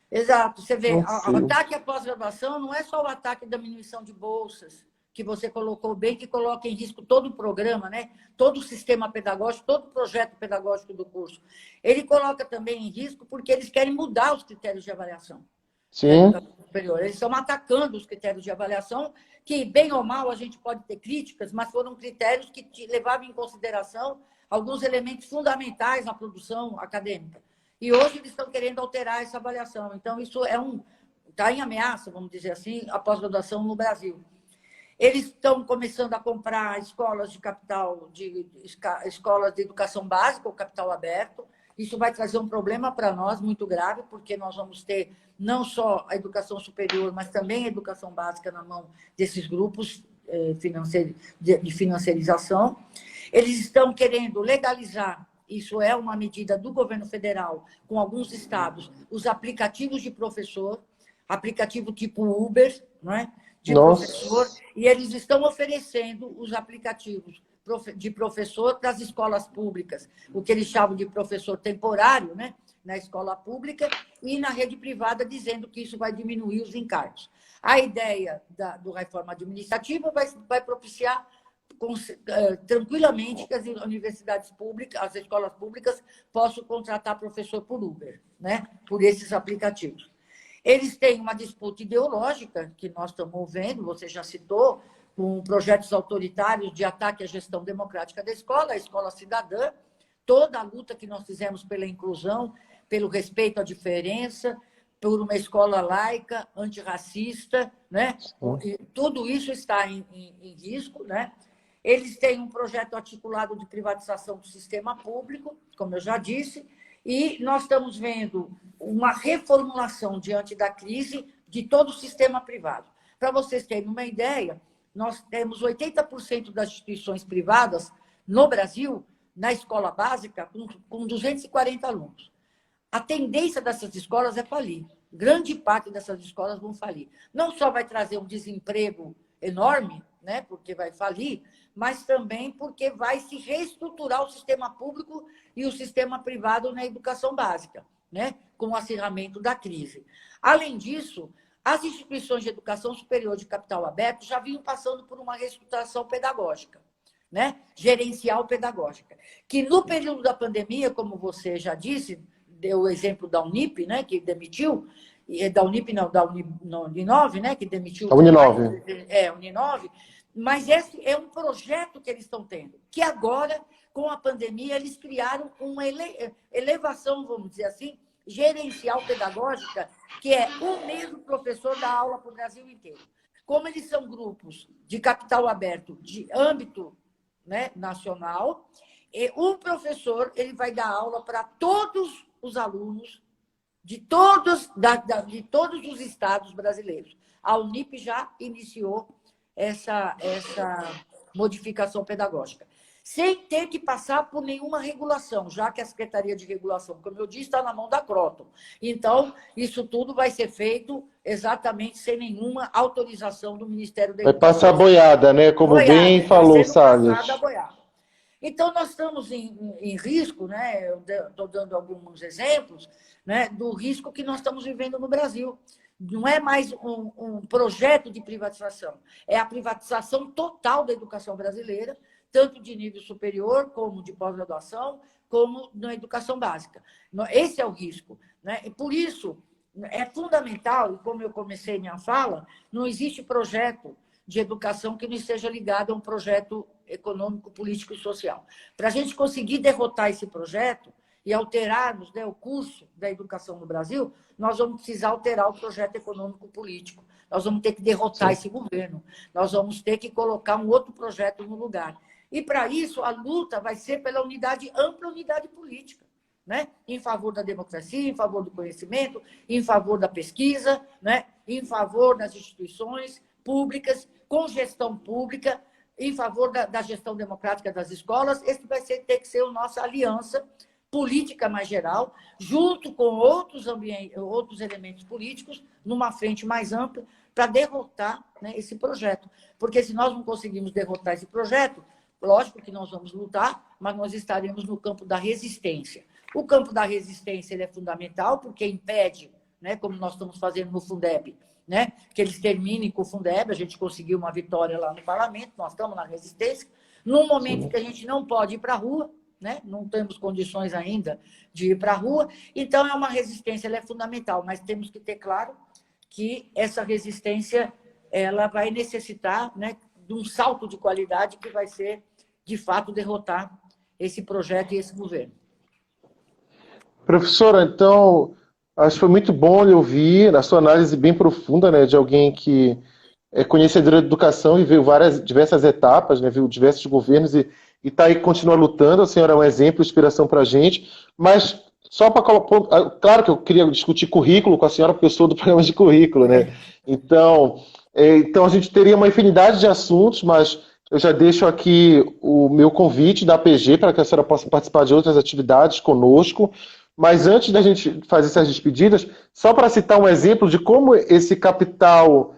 Exato. Você vê, o ataque à pós-graduação não é só o ataque da diminuição de bolsas, que você colocou bem, que coloca em risco todo o programa, né? Todo o sistema pedagógico, todo o projeto pedagógico do curso. Ele coloca também em risco porque eles querem mudar os critérios de avaliação. Sim. Eles estão atacando os critérios de avaliação, que, bem ou mal, a gente pode ter críticas, mas foram critérios que levavam em consideração alguns elementos fundamentais na produção acadêmica. E hoje eles estão querendo alterar essa avaliação. Então, isso está em ameaça, vamos dizer assim, a pós-graduação no Brasil. Eles estão começando a comprar escolas de capital, escolas de educação básica, ou capital aberto. Isso vai trazer um problema para nós muito grave, porque nós vamos ter não só a educação superior, mas também a educação básica na mão desses grupos de financiarização. Eles estão querendo legalizar, isso é uma medida do governo federal, com alguns estados, os aplicativos de professor, aplicativo tipo Uber, não é? De professor, e eles estão oferecendo os aplicativos de professor para as escolas públicas, o que eles chamam de professor temporário, né? Na escola pública e na rede privada, dizendo que isso vai diminuir os encargos. A ideia do reforma administrativa vai propiciar tranquilamente que as universidades públicas, as escolas públicas, possam contratar professor por Uber, né? Por esses aplicativos. Eles têm uma disputa ideológica, que nós estamos vendo, você já citou, com projetos autoritários de ataque à gestão democrática da escola, a escola cidadã, toda a luta que nós fizemos pela inclusão, pelo respeito à diferença, por uma escola laica, antirracista, né? E tudo isso está em risco, né? Eles têm um projeto articulado de privatização do sistema público, como eu já disse, e nós estamos vendo uma reformulação diante da crise de todo o sistema privado. Para vocês terem uma ideia, nós temos 80% das instituições privadas no Brasil, na escola básica, com 240 alunos. A tendência dessas escolas é falir. Grande parte dessas escolas vão falir. Não só vai trazer um desemprego enorme, né, porque vai falir, mas também porque vai se reestruturar o sistema público e o sistema privado na educação básica, né, com o acirramento da crise. Além disso, as instituições de educação superior de capital aberto já vinham passando por uma reestruturação pedagógica, né, gerencial pedagógica, que no período da pandemia, como você já disse, deu o exemplo da Unip, né, que demitiu, da Unip não, da Uninove, né, que demitiu... A Uninove. Uninove. Mas esse é um projeto que eles estão tendo, que agora, com a pandemia, eles criaram uma elevação, vamos dizer assim, gerencial pedagógica, que é o mesmo professor dar aula para o Brasil inteiro. Como eles são grupos de capital aberto, de âmbito, né, nacional, e o professor ele vai dar aula para todos os alunos de todos os estados brasileiros. A Unip já iniciou essa modificação pedagógica, sem ter que passar por nenhuma regulação, já que a Secretaria de Regulação, como eu disse, está na mão da Croton. Então, isso tudo vai ser feito exatamente sem nenhuma autorização do Ministério da Educação. Vai passar boiada, né? Como bem falou, Salles. Então, nós estamos em risco, né? Eu estou dando alguns exemplos, né, do risco que nós estamos vivendo no Brasil. Não é mais um projeto de privatização, é a privatização total da educação brasileira, tanto de nível superior, como de pós-graduação, como na educação básica. Esse é o risco, né? E por isso, é fundamental, e como eu comecei minha fala, não existe projeto de educação que não esteja ligado a um projeto econômico, político e social. Para a gente conseguir derrotar esse projeto e alterarmos, né, o curso da educação no Brasil, nós vamos precisar alterar o projeto econômico-político. Nós vamos ter que derrotar esse governo. Nós vamos ter que colocar um outro projeto no lugar. E, para isso, a luta vai ser pela ampla unidade política, né? Em favor da democracia, em favor do conhecimento, em favor da pesquisa, né? Em favor das instituições públicas, com gestão pública, em favor da gestão democrática das escolas. Esse vai ter que ser a nossa aliança política mais geral, junto com outros elementos políticos, numa frente mais ampla, para derrotar, né, esse projeto. Porque se nós não conseguirmos derrotar esse projeto, lógico que nós vamos lutar, mas nós estaremos no campo da resistência. O campo da resistência ele é fundamental, porque impede, né, como nós estamos fazendo no Fundeb, né, que eles terminem com o Fundeb. A gente conseguiu uma vitória lá no parlamento, nós estamos na resistência, num momento que a gente não pode ir para a rua, né? Não temos condições ainda de ir para a rua, então é uma resistência, ela é fundamental, mas temos que ter claro que essa resistência ela vai necessitar, né, de um salto de qualidade que vai ser, de fato, derrotar esse projeto e esse governo. Professora, então, acho que foi muito bom lhe ouvir, a sua análise bem profunda, né, de alguém que é conhecedora de educação e viu diversas etapas, né, viu diversos governos e está aí, continua lutando. A senhora é um exemplo, inspiração para a gente, mas só para... Claro que eu queria discutir currículo com a senhora, porque eu sou do programa de currículo, né? Então a gente teria uma infinidade de assuntos, mas eu já deixo aqui o meu convite da APG para que a senhora possa participar de outras atividades conosco. Mas antes da gente fazer essas despedidas, só para citar um exemplo de como esse capital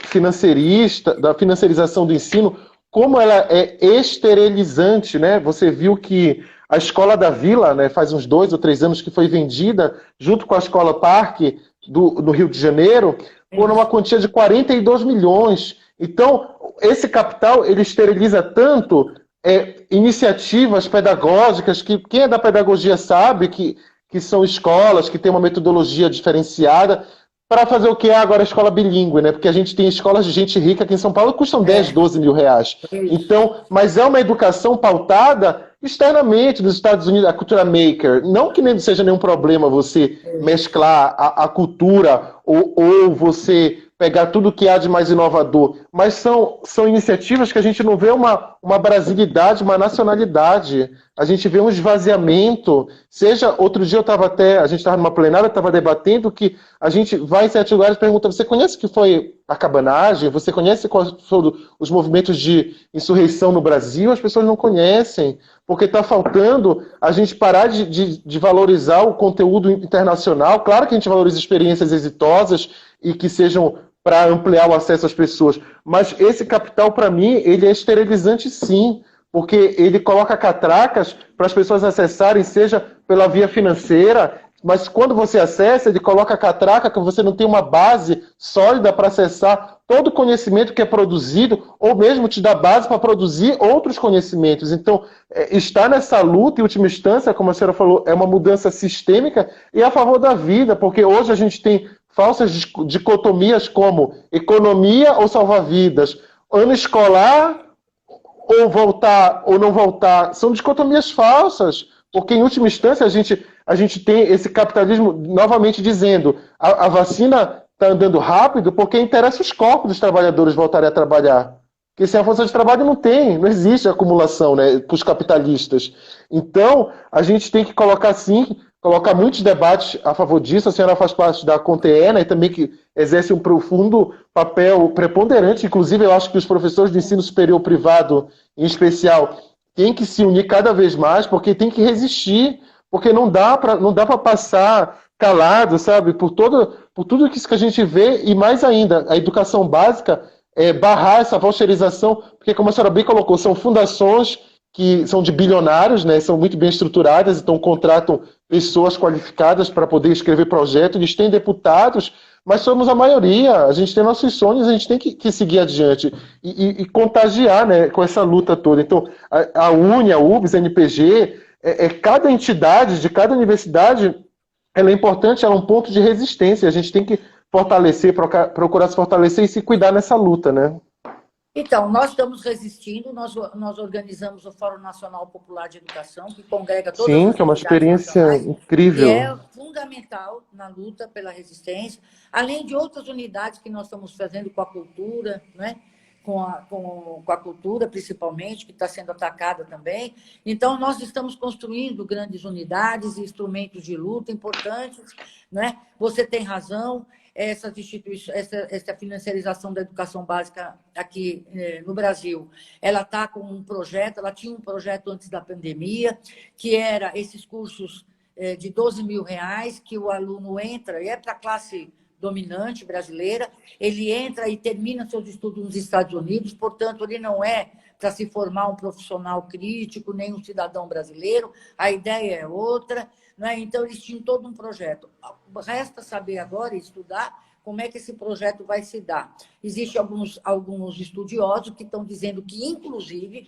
financeirista, da financiarização do ensino, como ela é esterilizante, né? Você viu que a Escola da Vila, né, faz uns 2 ou 3 anos que foi vendida, junto com a Escola Parque do Rio de Janeiro, por uma quantia de 42 milhões. Então, esse capital, ele esteriliza tanto iniciativas pedagógicas, que quem é da pedagogia sabe que são escolas que têm uma metodologia diferenciada, para fazer o que é agora a escola bilíngue, né? Porque a gente tem escolas de gente rica aqui em São Paulo que custam 10, 12 mil reais. Então, mas é uma educação pautada externamente dos Estados Unidos, a cultura maker. Não que nem seja nenhum problema você mesclar a cultura ou você pegar tudo que há de mais inovador, mas são iniciativas que a gente não vê uma brasilidade, uma nacionalidade. A gente vê um esvaziamento. Seja, outro dia a gente estava numa plenária, estava debatendo que a gente vai em certos lugares e pergunta, você conhece o que foi a cabanagem? Você conhece quais foram os movimentos de insurreição no Brasil? As pessoas não conhecem, porque está faltando a gente parar de valorizar o conteúdo internacional. Claro que a gente valoriza experiências exitosas e que sejam para ampliar o acesso às pessoas, mas esse capital, para mim, ele é esterilizante sim, porque ele coloca catracas para as pessoas acessarem, seja pela via financeira, mas quando você acessa, ele coloca catraca que você não tem uma base sólida para acessar todo o conhecimento que é produzido, ou mesmo te dá base para produzir outros conhecimentos. Então, estar nessa luta, em última instância, como a senhora falou, é uma mudança sistêmica e a favor da vida, porque hoje a gente tem falsas dicotomias como economia ou salvar-vidas, ano escolar ou voltar ou não voltar, são dicotomias falsas, porque em última instância a gente tem esse capitalismo novamente dizendo a vacina está andando rápido porque interessa os corpos dos trabalhadores voltarem a trabalhar. Porque sem a força de trabalho não existe acumulação, né, para os capitalistas. Então, a gente tem que colocar muitos debates a favor disso. A senhora faz parte da CONTE, né, e também que exerce um profundo papel preponderante. Inclusive, eu acho que os professores de ensino superior privado, em especial, têm que se unir cada vez mais, porque tem que resistir, porque não dá para passar calado, sabe, por tudo isso que a gente vê, e mais ainda, a educação básica, barrar essa voucherização, porque, como a senhora bem colocou, são fundações que são de bilionários, né, são muito bem estruturadas, então contratam pessoas qualificadas para poder escrever projetos, eles têm deputados, mas somos a maioria, a gente tem nossos sonhos, a gente tem que seguir adiante e contagiar, né, com essa luta toda. Então, a UNE, a UBS, a NPG, cada entidade de cada universidade, ela é importante, ela é um ponto de resistência, a gente tem que fortalecer, procurar se fortalecer e se cuidar nessa luta, né? Então, nós estamos resistindo, nós organizamos o Fórum Nacional Popular de Educação, que congrega todas as Sim, que é uma experiência incrível. E é fundamental na luta pela resistência, além de outras unidades que nós estamos fazendo com a cultura, né? Com a cultura, principalmente, que está sendo atacada também. Então, nós estamos construindo grandes unidades e instrumentos de luta importantes, né? Você tem razão. Essa financiarização da educação básica aqui no Brasil, ela está com um projeto, ela tinha um projeto antes da pandemia, que era esses cursos de R$12 mil, que o aluno entra, e é para a classe dominante brasileira, ele entra e termina seus estudos nos Estados Unidos, portanto, ele não é para se formar um profissional crítico, nem um cidadão brasileiro, a ideia é outra, né? Então, eles tinham todo um projeto. Resta saber agora, estudar, como é que esse projeto vai se dar. Existem alguns estudiosos que estão dizendo que, inclusive,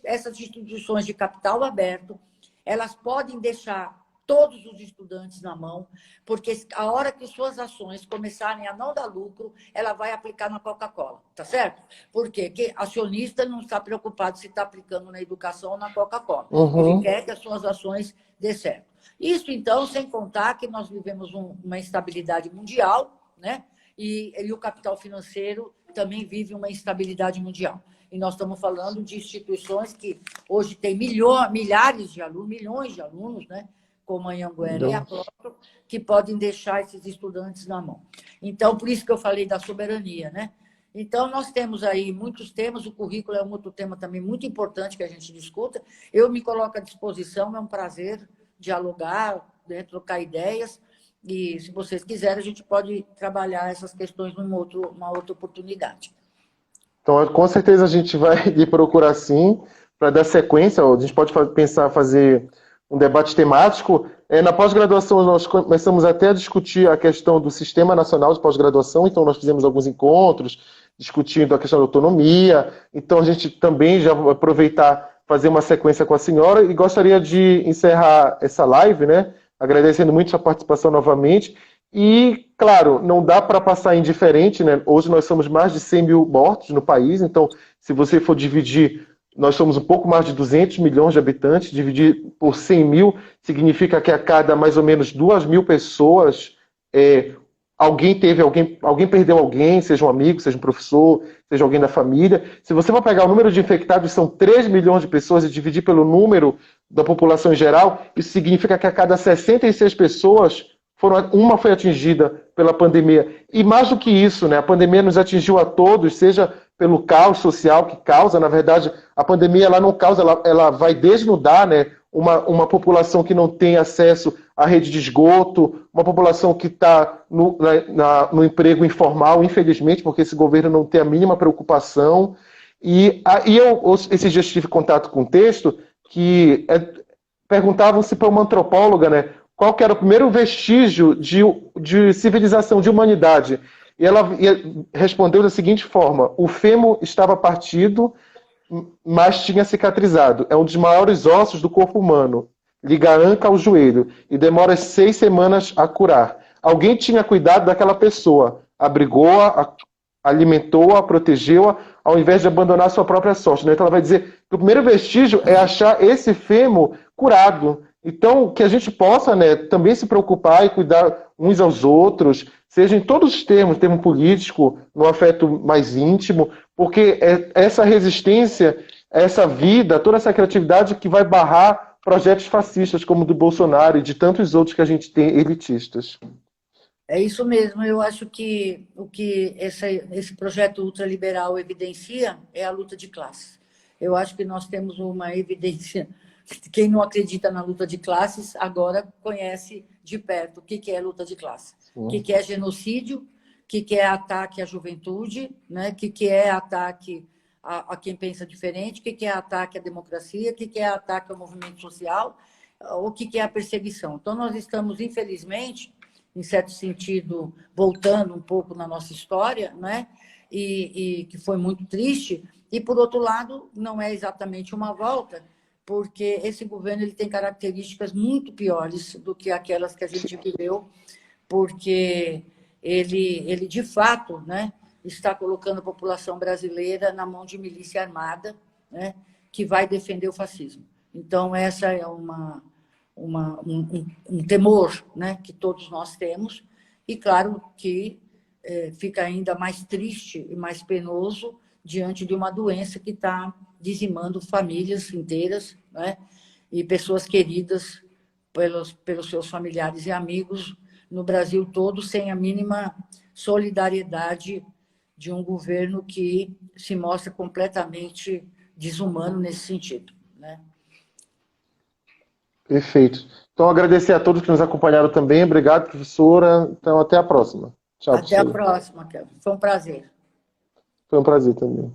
essas instituições de capital aberto, elas podem deixar todos os estudantes na mão, porque a hora que suas ações começarem a não dar lucro, ela vai aplicar na Coca-Cola, tá certo? Por quê? Porque acionista não está preocupado se está aplicando na educação ou na Coca-Cola. Uhum. Ele quer que as suas ações dê certo. Isso, então, sem contar que nós vivemos uma instabilidade mundial, né? E o capital financeiro também vive uma instabilidade mundial. E nós estamos falando de instituições que hoje têm milhares de alunos, milhões de alunos, né? Como a Anhanguera e a Clóvis, que podem deixar esses estudantes na mão. Então, por isso que eu falei da soberania, né? Então, nós temos aí muitos temas, o currículo é um outro tema também muito importante que a gente discuta. Eu me coloco à disposição, é um prazer dialogar, né, trocar ideias, e se vocês quiserem, a gente pode trabalhar essas questões numa outra oportunidade. Então, com certeza a gente vai lhe procurar sim, para dar sequência, a gente pode pensar fazer um debate temático. Na pós-graduação, nós começamos até a discutir a questão do Sistema Nacional de Pós-Graduação, então nós fizemos alguns encontros discutindo a questão da autonomia, então a gente também já vai aproveitar, fazer uma sequência com a senhora, e gostaria de encerrar essa live, né, agradecendo muito sua participação novamente, e, claro, não dá para passar indiferente, né, hoje nós somos mais de 100 mil mortos no país, então, se você for dividir nós somos um pouco mais de 200 milhões de habitantes, dividir por 100 mil significa que a cada mais ou menos 2.000 pessoas, alguém perdeu alguém, seja um amigo, seja um professor, seja alguém da família. Se você for pegar o número de infectados, são 3 milhões de pessoas, e dividir pelo número da população em geral, isso significa que a cada 66 pessoas, uma foi atingida pela pandemia. E mais do que isso, né, a pandemia nos atingiu a todos, seja pelo caos social que causa. Na verdade, a pandemia ela não causa, ela vai desnudar, né, uma população que não tem acesso à rede de esgoto, uma população que está no emprego informal, infelizmente, porque esse governo não tem a mínima preocupação. E esses dias tive contato com um texto que perguntavam-se para uma antropóloga, né, qual que era o primeiro vestígio de civilização, de humanidade. E ela respondeu da seguinte forma: o fêmur estava partido, mas tinha cicatrizado. É um dos maiores ossos do corpo humano. Liga a anca ao joelho e demora 6 semanas a curar. Alguém tinha cuidado daquela pessoa, abrigou-a, alimentou-a, protegeu-a, ao invés de abandonar sua própria sorte. Então ela vai dizer que o primeiro vestígio é achar esse fêmur curado. Então, que a gente possa, né, também se preocupar e cuidar uns aos outros, seja em todos os termos, termo político, no afeto mais íntimo, porque é essa resistência, essa vida, toda essa criatividade que vai barrar projetos fascistas como o do Bolsonaro e de tantos outros que a gente tem elitistas. É isso mesmo. Eu acho que o que esse projeto ultraliberal evidencia é a luta de classes. Eu acho que nós temos uma evidência. Quem não acredita na luta de classes agora conhece de perto o que é luta de classes. O que é genocídio, o que é ataque à juventude, né? O que é ataque a quem pensa diferente, o que é ataque à democracia, o que é ataque ao movimento social, o que é a perseguição. Então, nós estamos, infelizmente, em certo sentido, voltando um pouco na nossa história, né? E que foi muito triste. E, por outro lado, não é exatamente uma volta, porque esse governo ele tem características muito piores do que aquelas que a gente viveu, porque ele de fato, né, está colocando a população brasileira na mão de milícia armada, né, que vai defender o fascismo. Então, essa é um temor, né, que todos nós temos, e claro que fica ainda mais triste e mais penoso diante de uma doença que está dizimando famílias inteiras, né, e pessoas queridas pelos seus familiares e amigos no Brasil todo, sem a mínima solidariedade de um governo que se mostra completamente desumano nesse sentido, né? Perfeito. Então, agradecer a todos que nos acompanharam também. Obrigado, professora. Então, até a próxima. Tchau, Até a professora. próxima, Kelvin. Foi um prazer. Foi um prazer também.